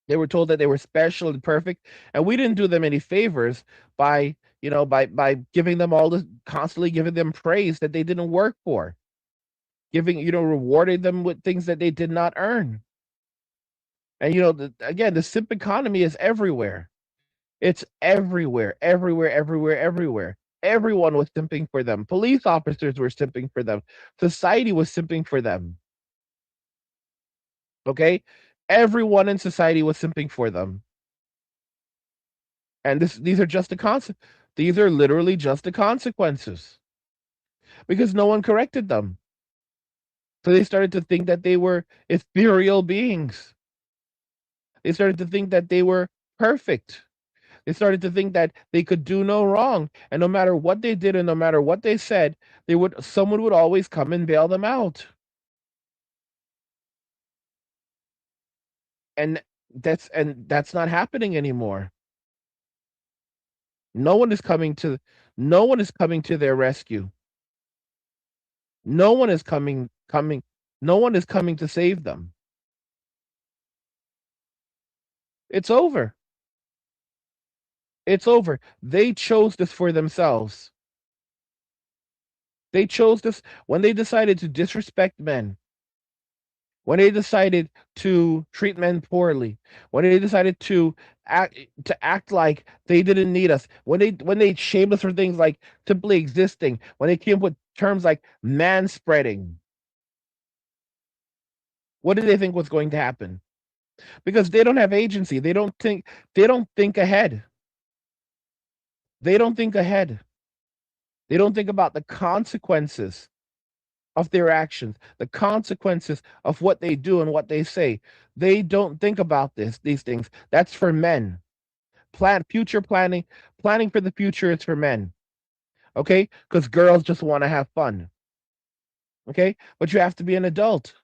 They were told that they were special and perfect, and we didn't do them any favors by, by giving them all this, constantly giving them praise that they didn't work for, rewarding them with things that they did not earn. And again, the simp economy is everywhere. It's everywhere, everywhere, everywhere, everywhere. Everyone was simping for them. Police officers were simping for them. Society was simping for them. Okay? Everyone in society was simping for them. And these are just these are literally just the consequences. Because no one corrected them. So they started to think that they were ethereal beings. They started to think that they were perfect. They started to think that they could do no wrong, and no matter what they did and no matter what they said, someone would always come and bail them out. And that's not happening anymore. No one is coming to their rescue. No one is coming no one is coming to save them. It's over. It's over. They chose this for themselves. They chose this when they decided to disrespect men, when they decided to treat men poorly, when they decided to act like they didn't need us, when they shamed us for things like simply existing, when they came up with terms like man spreading. What did they think was going to happen? Because they don't have agency. They don't think ahead. They don't think ahead. They don't think about the consequences of their actions, the consequences of what they do and what they say. They don't think about these things. That's for men. Future planning for the future is for men. Okay? Because girls just want to have fun. Okay? But you have to be an adult.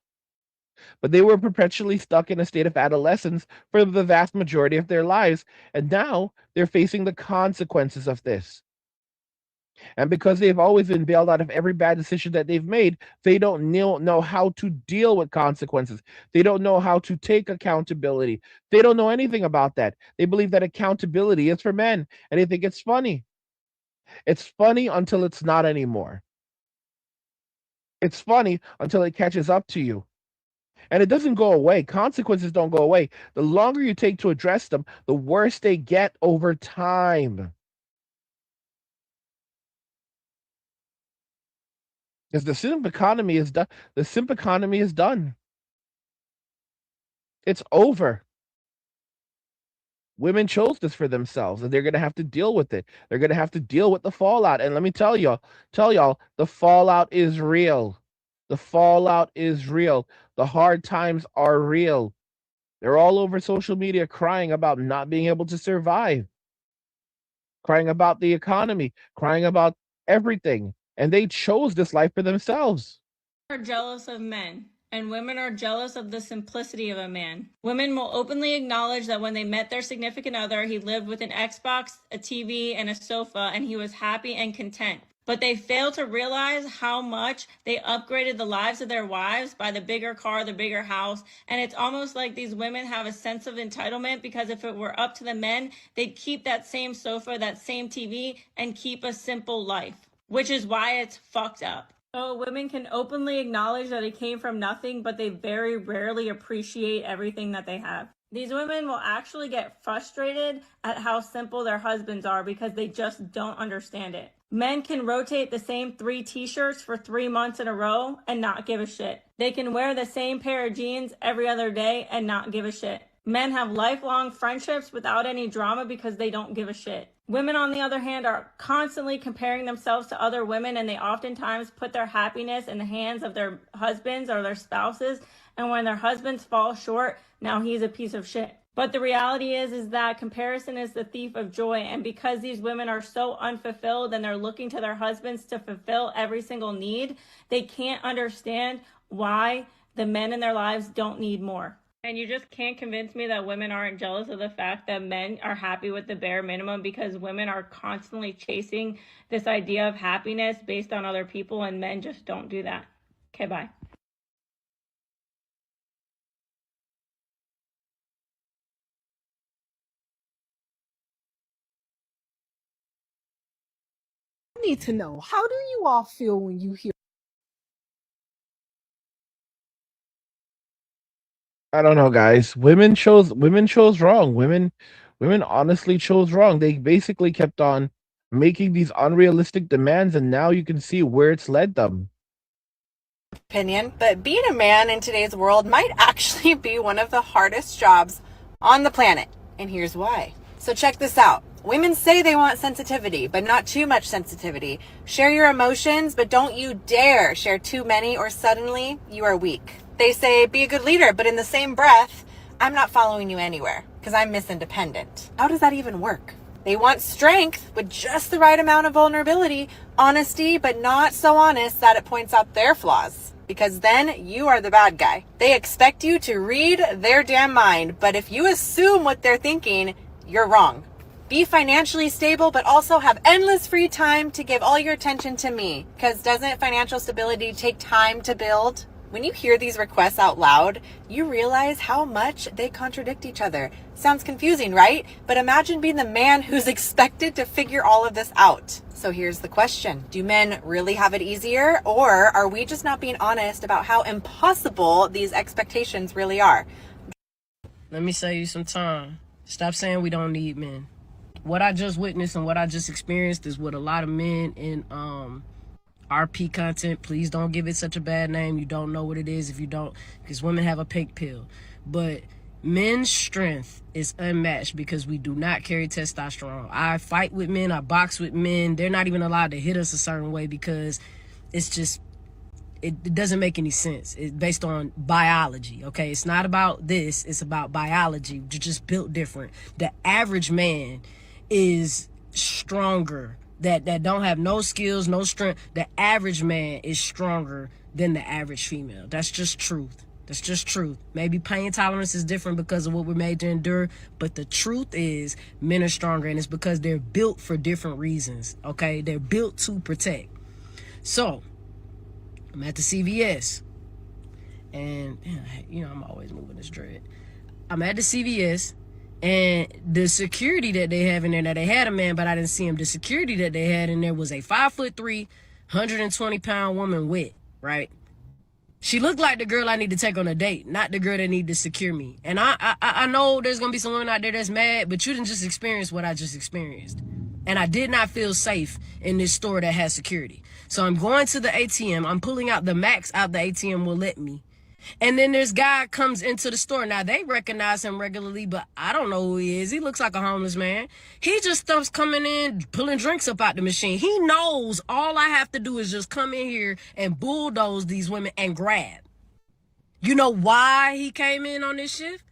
But they were perpetually stuck in a state of adolescence for the vast majority of their lives. And now they're facing the consequences of this. And because they've always been bailed out of every bad decision that they've made, they don't know how to deal with consequences. They don't know how to take accountability. They don't know anything about that. They believe that accountability is for men, and they think it's funny. It's funny until it's not anymore. It's funny until it catches up to you. And it doesn't go away. Consequences don't go away. The longer you take to address them, the worse they get over time. Because the simp economy is done. The simp economy is done. It's over. Women chose this for themselves, and they're gonna have to deal with it. They're gonna have to deal with the fallout. And let me tell y'all, the fallout is real. The fallout is real. The hard times are real. They're all over social media crying about not being able to survive, crying about the economy, crying about everything. And they chose this life for themselves. Are jealous of men, and women are jealous of the simplicity of a man. Women will openly acknowledge that when they met their significant other, he lived with an Xbox, a TV, and a sofa, and he was happy and content. But they fail to realize how much they upgraded the lives of their wives by the bigger car, the bigger house. And it's almost like these women have a sense of entitlement, because if it were up to the men, they'd keep that same sofa, that same TV, and keep a simple life, which is why it's fucked up. So women can openly acknowledge that it came from nothing, but they very rarely appreciate everything that they have. These women will actually get frustrated at how simple their husbands are because they just don't understand it. Men can rotate the same 3 t-shirts for 3 months in a row and not give a shit. They can wear the same pair of jeans every other day and not give a shit. Men have lifelong friendships without any drama because they don't give a shit. Women, on the other hand, are constantly comparing themselves to other women, and they oftentimes put their happiness in the hands of their husbands or their spouses. And when their husbands fall short, now he's a piece of shit. But the reality is that comparison is the thief of joy. And because these women are so unfulfilled and they're looking to their husbands to fulfill every single need, they can't understand why the men in their lives don't need more. And you just can't convince me that women aren't jealous of the fact that men are happy with the bare minimum, because women are constantly chasing this idea of happiness based on other people, and men just don't do that. Okay, bye. I need to know, how do you all feel when you hear? I don't know, guys. Women chose wrong. Women honestly chose wrong. They basically kept on making these unrealistic demands, and now you can see where it's led them. Opinion, but being a man in today's world might actually be one of the hardest jobs on the planet. And here's why. So check this out. Women say they want sensitivity, but not too much sensitivity. Share your emotions, but don't you dare share too many, or suddenly you are weak. They say be a good leader, but in the same breath, I'm not following you anywhere because I'm Miss Independent. How does that even work? They want strength with just the right amount of vulnerability, honesty, but not so honest that it points out their flaws. because then you are the bad guy. They expect you to read their damn mind, but if you assume what they're thinking, you're wrong. Be financially stable, but also have endless free time to give all your attention to me. Because doesn't financial stability take time to build? When you hear these requests out loud, you realize how much they contradict each other. Sounds confusing, right? But imagine being the man who's expected to figure all of this out. So here's the question. Do men really have it easier? Or are we just not being honest about how impossible these expectations really are? Let me save you some time. Stop saying we don't need men. What I just witnessed and what I just experienced is what a lot of men in RP content, please don't give it such a bad name. You don't know what it is if you don't, because women have a pink pill. But men's strength is unmatched because we do not carry testosterone. I fight with men, I box with men. They're not even allowed to hit us a certain way because it's just, it doesn't make any sense. It's based on biology, okay? It's not about this, it's about biology. You're just built different. The average man is stronger, that don't have no skills, no strength. The average man is stronger than the average female. That's just truth. That's just truth. Maybe pain tolerance is different because of what we're made to endure, but the truth is men are stronger, and it's because they're built for different reasons, okay? They're built to protect. So I'm at the CVS, and you know I'm always moving this dread. I'm at the CVS, and the security that they have in there, now they had a man, but I didn't see him. The security that they had in there was a 5'3", 120-pound woman wet, right? She looked like the girl I need to take on a date, not the girl that need to secure me. And I know there's going to be some women out there that's mad, but you didn't just experience what I just experienced. And I did not feel safe in this store that has security. So I'm going to the ATM. I'm pulling out the max out the ATM will let me. And then this guy comes into the store. Now, they recognize him regularly, but I don't know who he is. He looks like a homeless man. He just starts coming in, pulling drinks up out the machine. He knows all I have to do is just come in here and bulldoze these women and grab. You know why he came in on this shift?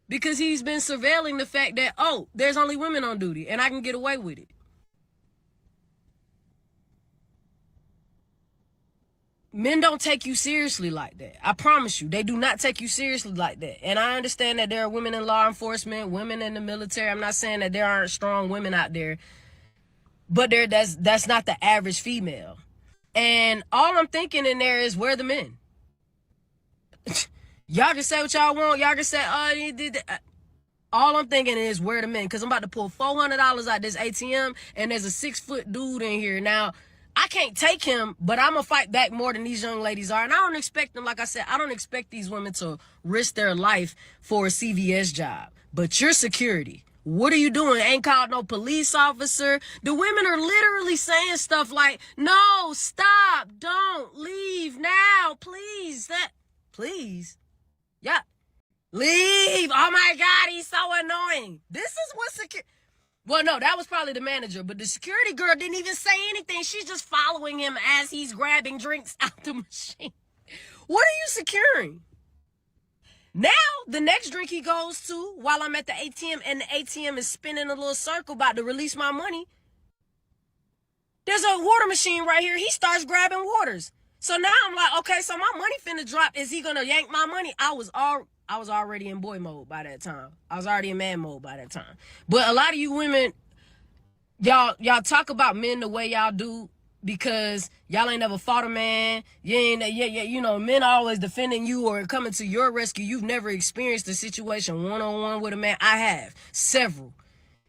Because he's been surveilling the fact that, oh, there's only women on duty and I can get away with it. Men don't take you seriously like that. I promise you, they do not take you seriously like that. And I understand that there are women in law enforcement, women in the military. I'm not saying that there aren't strong women out there, but that's not the average female. And all I'm thinking in there is, where are the men? Y'all can say what y'all want. Y'all can say, oh, he did that. All I'm thinking is, where are the men? Because I'm about to pull $400 out this ATM, and there's a 6-foot dude in here. Now, I can't take him, but I'm going to fight back more than these young ladies are. And I don't expect them, like I said, I don't expect these women to risk their life for a CVS job. But your security, what are you doing? Ain't called no police officer. The women are literally saying stuff like, no, stop, don't, leave now, please. Please? Yeah. Leave. Oh, my God, he's so annoying. This is what security... Well, no, that was probably the manager, but the security girl didn't even say anything. She's just following him as he's grabbing drinks out the machine. What are you securing? Now, the next drink he goes to, while I'm at the ATM, and the ATM is spinning a little circle about to release my money, there's a water machine right here. He starts grabbing waters. So now I'm like, okay, so my money finna drop. Is he gonna yank my money? I was already in boy mode by that time. I was already in man mode by that time. But a lot of you women, y'all talk about men the way y'all do because y'all ain't never fought a man. You know, men are always defending you or coming to your rescue. You've never experienced a situation one-on-one with a man. I have. Several.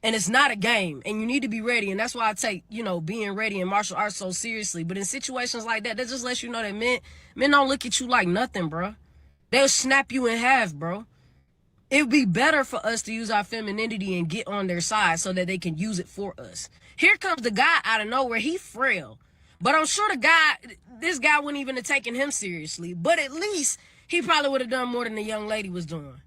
And it's not a game, and you need to be ready. And that's why I take, you know, being ready in martial arts so seriously. But in situations like that just lets you know that men don't look at you like nothing, bro. They'll snap you in half, bro. It would be better for us to use our femininity and get on their side so that they can use it for us. Here comes the guy out of nowhere. He frail. But I'm sure this guy wouldn't even have taken him seriously. But at least he probably would have done more than the young lady was doing.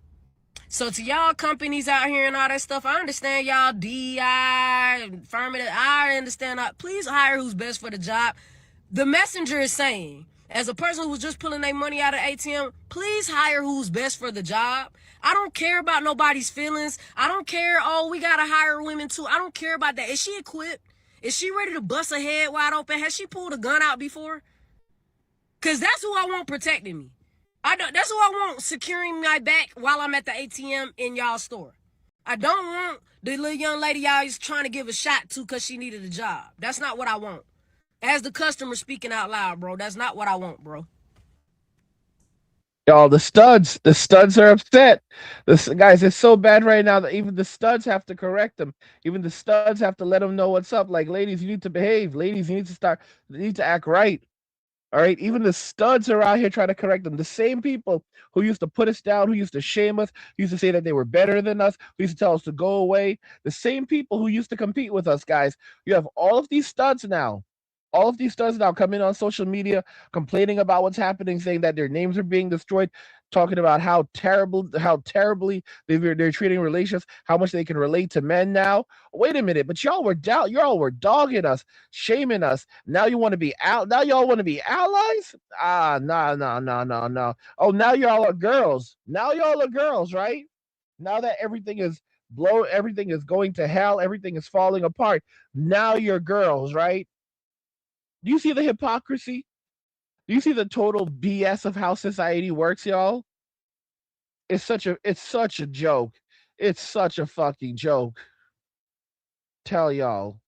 So to y'all companies out here and all that stuff, I understand y'all DI, affirmative, I understand that. Please hire who's best for the job. The messenger is saying, as a person who's just pulling their money out of ATM, please hire who's best for the job. I don't care about nobody's feelings. I don't care, oh, we got to hire women too. I don't care about that. Is she equipped? Is she ready to bust her head wide open? Has she pulled a gun out before? Cause that's who I want protecting me. That's who I want securing my back while I'm at the ATM in y'all store. I don't want the little young lady y'all is trying to give a shot to because she needed a job. That's not what I want. As the customer speaking out loud, bro. That's not what I want, bro. Y'all, the studs are upset. This guys, it's so bad right now that even the studs have to correct them. Even the studs have to let them know what's up. Like, ladies, you need to behave. Ladies, you need to act right. All right. Even the studs are out here trying to correct them. The same people who used to put us down, who used to shame us, who used to say that they were better than us, who used to tell us to go away. The same people who used to compete with us, guys. You have all of these studs now. All of these studs now coming on social media, complaining about what's happening, saying that their names are being destroyed, talking about how terribly they're treating relations, how much they can relate to men now. Wait a minute, but y'all were dogging us, shaming us. Now you want to be out. Now y'all want to be allies? Ah, no, no, no, no, no. Oh, now y'all are girls. Now y'all are girls, right? Now that everything is going to hell, everything is falling apart. Now you're girls, right? Do you see the hypocrisy? Do you see the total BS of how society works, y'all? It's such a joke. It's such a fucking joke. Tell y'all.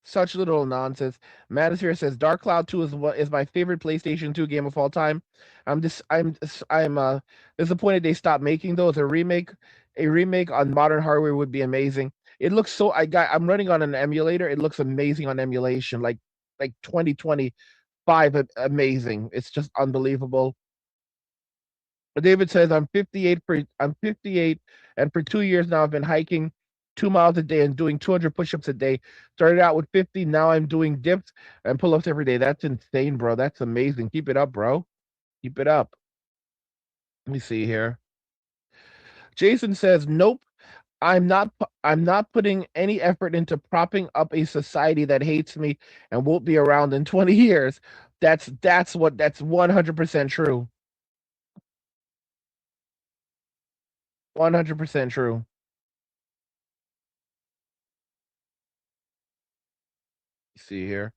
Such little nonsense. Manosphere says Dark Cloud 2 is my favorite PlayStation 2 game of all time. I'm disappointed they stopped making those. A remake on modern hardware would be amazing. It looks so I'm running on an emulator. It looks amazing on emulation. Like 2025 amazing. It's just unbelievable. David says I'm 58 and for 2 years now I've been hiking 2 miles a day and doing 200 push-ups a day. Started out with 50, now I'm doing dips and pull-ups every day. That's insane, bro. That's amazing. Keep it up, bro. Keep it up. Let me see here. Jason says, "Nope. I'm not putting any effort into propping up a society that hates me and won't be around in 20 years." That's 100% true. 100% true. See here.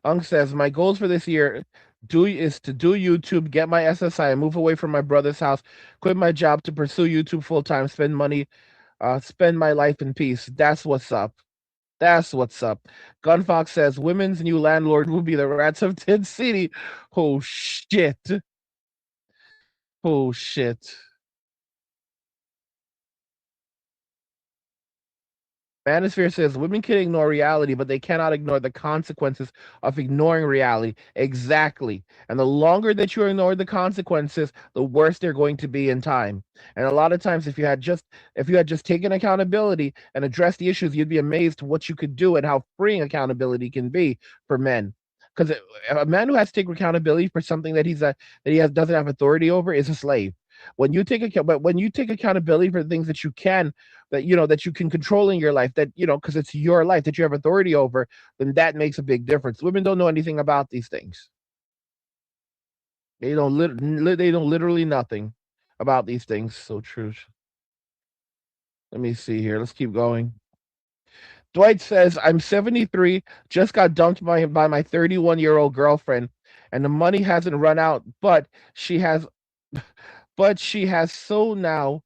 Unk says, "My goals for this year is to do YouTube, get my SSI, move away from my brother's house, quit my job to pursue YouTube full time, spend my life in peace." That's what's up. That's what's up. Gunfox says, "Women's new landlord will be the rats of Tin City." Oh shit. Oh shit. Manosphere says women can ignore reality, but they cannot ignore the consequences of ignoring reality. Exactly. And the longer that you ignore the consequences, the worse they're going to be in time. And a lot of times if you had just taken accountability and addressed the issues, you'd be amazed what you could do and how freeing accountability can be for men. Because a man who has to take accountability for something doesn't have authority over is a slave. When you take accountability for things that you can that you can control in your life, because it's your life that you have authority over, then that makes a big difference. Women don't know anything about these things. They know literally nothing about these things. So true. Let me see here. Let's keep going. Dwight says, "I'm 73, just got dumped by my 31-year-old girlfriend, and the money hasn't run out, she has but she has so now.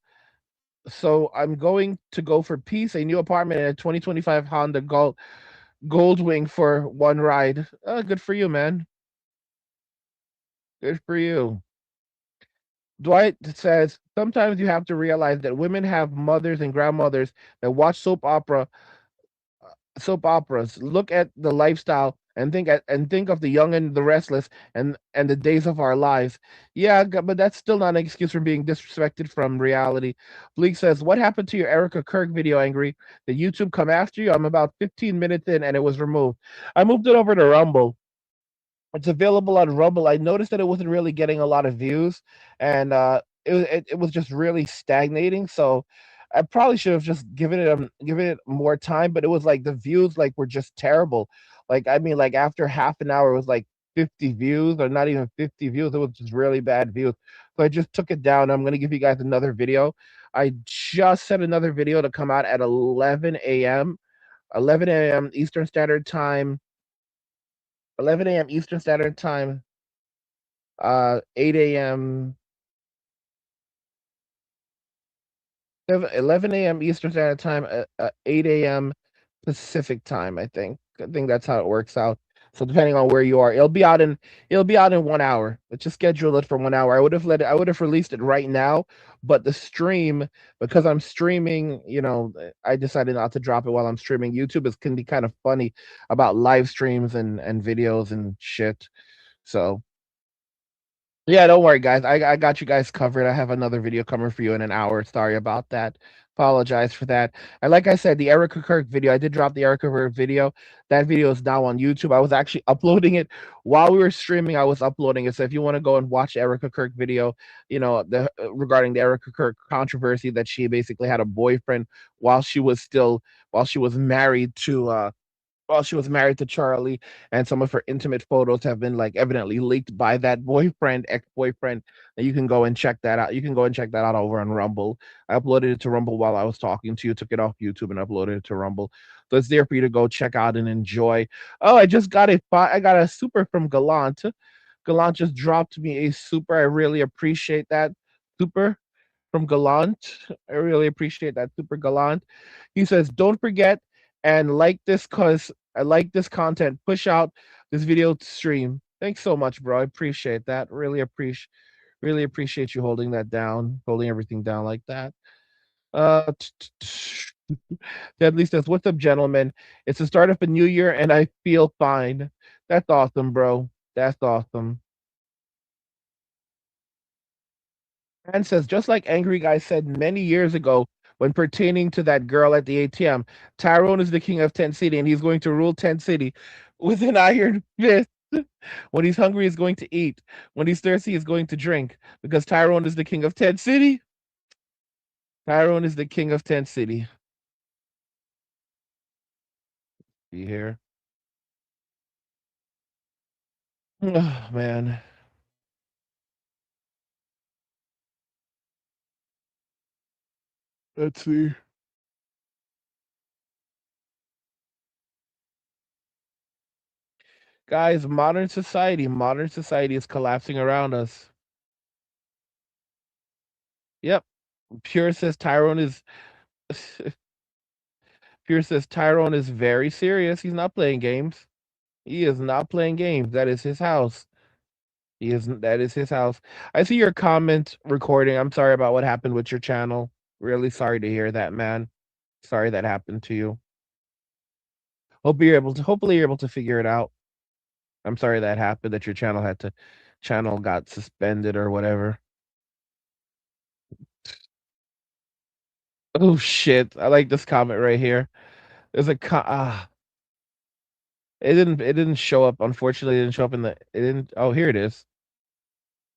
So I'm going to go for peace, a new apartment, and a 2025 Honda Goldwing for one ride." Good for you, man. Good for you. Dwight says, "Sometimes you have to realize that women have mothers and grandmothers that watch soap operas, look at the lifestyle, and think of the young and the restless and the days of our lives." Yeah, but that's still not an excuse for being disrespected from reality. Bleak says, "What happened to your Erica Kirk video, Angry? Did YouTube come after you? I'm about 15 minutes in and it was removed." I moved it over to Rumble. It's available on Rumble. I noticed that it wasn't really getting a lot of views, and it was just really stagnating. So I probably should have just given it more time. But it was like the views were just terrible. Like I mean, like after half an hour, it was like 50 views, or not even 50 views. It was just really bad views. So I just took it down. I'm gonna give you guys another video. I just set another video to come out at 11 a.m. 11 a.m. Eastern Standard Time 11 a.m. Eastern Standard Time, 8 a.m. 11 a.m. Eastern Standard Time, 8 a.m. Pacific Time. I think that's how it works out. So depending on where you are, it'll be out in 1 hour. Let's just schedule it for 1 hour. I would have released it right now, but the stream, because I'm streaming, I decided not to drop it while I'm streaming. YouTube is can be kind of funny about live streams and videos and shit. So yeah, don't worry, guys. I got you guys covered. I have another video coming for you in an hour. Sorry about that. Apologize for that. And like I said, the Erica Kirk video, I did drop the Erica Kirk video. That video is now on YouTube. I was actually uploading it while we were streaming. I was uploading it. So if you want to go and watch the Erica Kirk video, regarding the Erica Kirk controversy that she basically had a boyfriend while she was still while she was married to Charlie, and some of her intimate photos have been like evidently leaked by that ex-boyfriend. And you can go and check that out. You can go and check that out over on Rumble. I uploaded it to Rumble while I was talking to you, took it off YouTube and uploaded it to Rumble. So it's there for you to go check out and enjoy. Oh, I got a super from Gallant. Gallant just dropped me a super. I really appreciate that. Super from Gallant. I really appreciate that, super Gallant. He says, "Don't forget and like this cause I like this content. Push out this video to stream." Thanks so much, bro. I appreciate that. Really appreciate you holding that down, holding everything down like that. Uh, Deadly says, "What's up, gentlemen? It's the start of a new year, and I feel fine." That's awesome, bro. That's awesome. And says, just like Angry Guy said many years ago when pertaining to that girl at the ATM, Tyrone is the king of Tent City and he's going to rule Tent City with an iron fist. When he's hungry, he's going to eat. When he's thirsty, he's going to drink. Because Tyrone is the king of Tent City. Tyrone is the king of Tent City. You hear? Oh, man. Let's see. Guys, modern society is collapsing around us. Yep. Pure says Tyrone is Pure says Tyrone is very serious. He's not playing games. He is not playing games. That is his house. That is his house. I see your comment recording. I'm sorry about what happened with your channel. Really sorry to hear that, man. Sorry that happened to you. Hopefully you're able to figure it out. I'm sorry that happened, that your channel got suspended or whatever. Oh shit. I like this comment right here. There's a it didn't show up. Unfortunately, it didn't show up it didn't. Oh, here it is.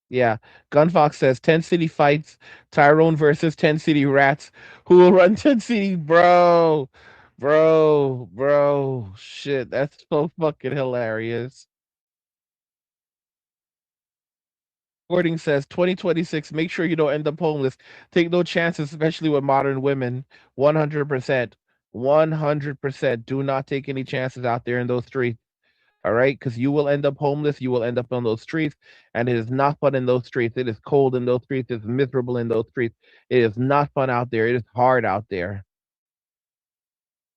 Yeah. Gunfox says 10 City fights, Tyrone versus 10 City Rats. Who will run 10 City? Bro. Shit, that's so fucking hilarious. Wording says 2026, make sure you don't end up homeless. Take no chances, especially with modern women. 100%. 100%. Do not take any chances out there in those streets. All right, because you will end up homeless. You will end up on those streets, and it is not fun in those streets. It is cold in those streets. It's miserable in those streets. It is not fun out there. It is hard out there.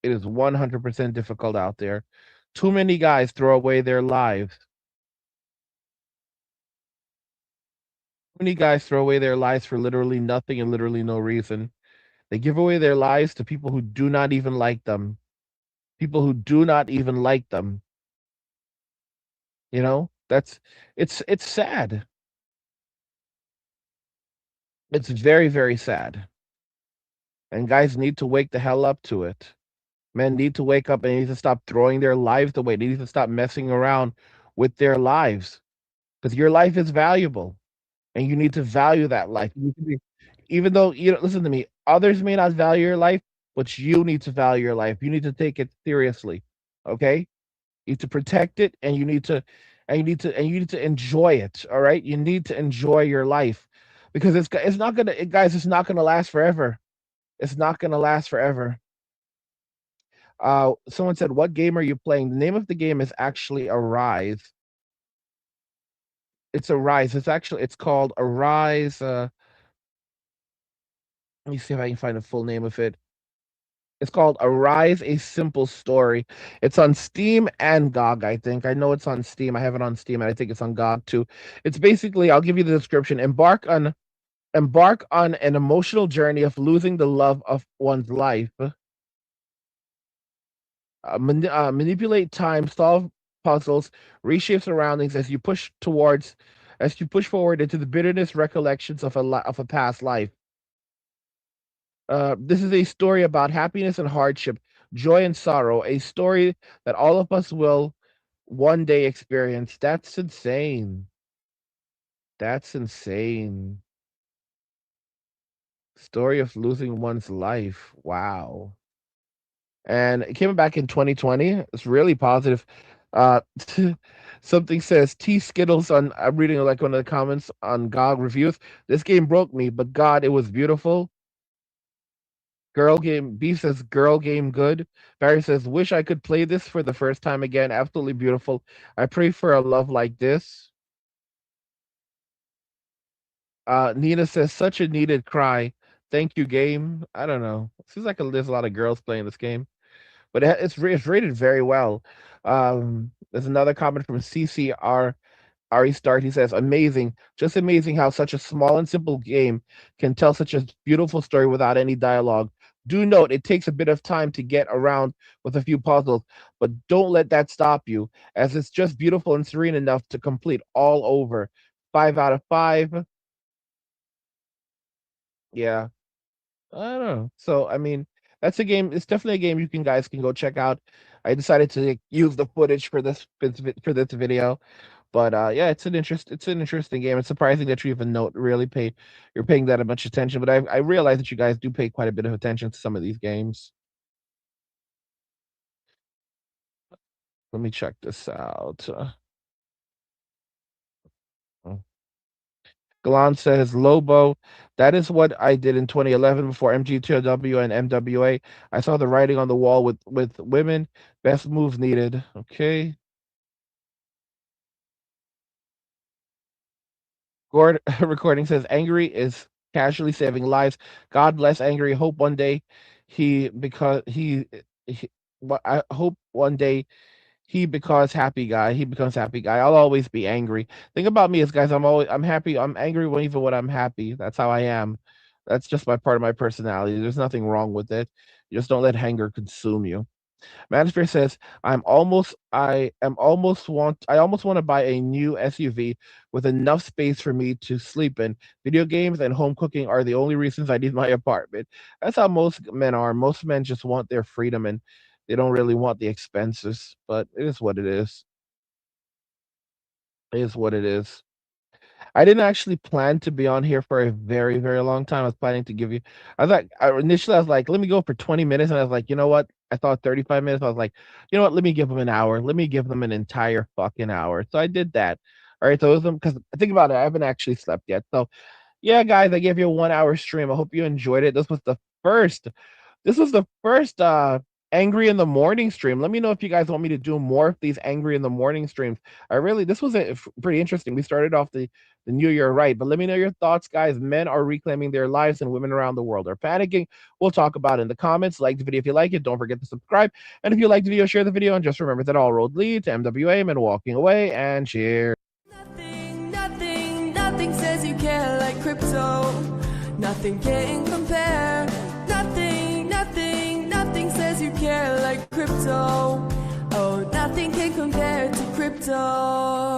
It is 100% difficult out there. Too many guys throw away their lives. Too many guys throw away their lives for literally nothing and literally no reason. They give away their lives to people who do not even like them. People who do not even like them. That's it's sad. It's very, very sad. And guys need to wake the hell up to it. Men need to wake up and need to stop throwing their lives away. They need to stop messing around with their lives because your life is valuable and you need to value that life. Even though, listen to me, others may not value your life, but you need to value your life. You need to take it seriously. Okay? You need to protect it and you need to enjoy it. All right? You need to enjoy your life because it's not gonna last forever. It's not gonna last forever. Someone said, "What game are you playing?" The name of the game is actually Arise. It's Arise. It's called Arise. Let me see if I can find the full name of it. It's called Arise: A Simple Story. It's on Steam and GOG, I think. I know it's on Steam. I have it on Steam, and I think it's on GOG too. It's basically, I'll give you the description. Embark on an emotional journey of losing the love of one's life. Manipulate time, solve puzzles, reshape surroundings as you push forward into the bitterness recollections of a past life. This is a story about happiness and hardship, joy and sorrow, a story that all of us will one day experience. That's insane. That's insane. Story of losing one's life. Wow. And it came back in 2020. It's really positive. Uh, something says T Skittles on. I'm reading like one of the comments on GOG reviews. This game broke me, but God, it was beautiful. Girl game. B says girl game good. Barry says wish I could play this for the first time again. Absolutely beautiful. I pray for a love like this. Nina says such a needed cry. Thank you, game. I don't know. Seems like there's a lot of girls playing this game, but it's rated very well. There's another comment from CCR Ari Start. He says, "Amazing, just amazing how such a small and simple game can tell such a beautiful story without any dialogue. Do note it takes a bit of time to get around with a few puzzles, but don't let that stop you, as it's just beautiful and serene enough to complete all over. 5 out of 5. Yeah, I don't know. So I mean, that's a game. It's definitely a game you can guys can go check out. I decided to use the footage for this video, but yeah, it's an interesting game. It's surprising that you even know you're paying that much attention. But I realize that you guys do pay quite a bit of attention to some of these games. Let me check this out. Oh. Galan says, Lobo, that is what I did in 2011 before MGTOW and MWA. I saw the writing on the wall with women. Best moves needed. Okay. Gord recording says, Angry is casually saving lives. God bless Angry. Hope one day he I hope one day he becomes happy guy. I'll always be angry. Thing about me is, guys, I'm happy. I'm angry even when I'm happy. That's how I am. That's just my part of my personality. There's nothing wrong with it. You just don't let anger consume you. Manosphere says, I almost want to buy a new SUV with enough space for me to sleep in. Video games and home cooking are the only reasons I need my apartment. That's how most men are. Most men just want their freedom and they don't really want the expenses, but it is what it is. It is what it is. I didn't actually plan to be on here for a very, very long time. I was planning to give you. Initially I was like, let me go for 20 minutes, and I was like, you know what? I thought 35 minutes. I was like, you know what? Let me give them an hour. Let me give them an entire fucking hour. So I did that. All right, so because think about it, I haven't actually slept yet. So yeah, guys, I gave you a 1 hour stream. I hope you enjoyed it. First this was the first angry in the morning stream. Let me know if you guys want me to do more of these angry in the morning streams. This was pretty interesting. We started off the new year right, but let me know your thoughts, guys. Men are reclaiming their lives and women around the world are panicking. We'll talk about it in the comments. Like the video if you like it. Don't forget to subscribe. And if you like the video, share the video. And just remember that all roads lead to MWA and walking away. And cheers. Nothing says you care like crypto. Nothing can compare. Nothing says you care like crypto. Oh, nothing can compare to crypto.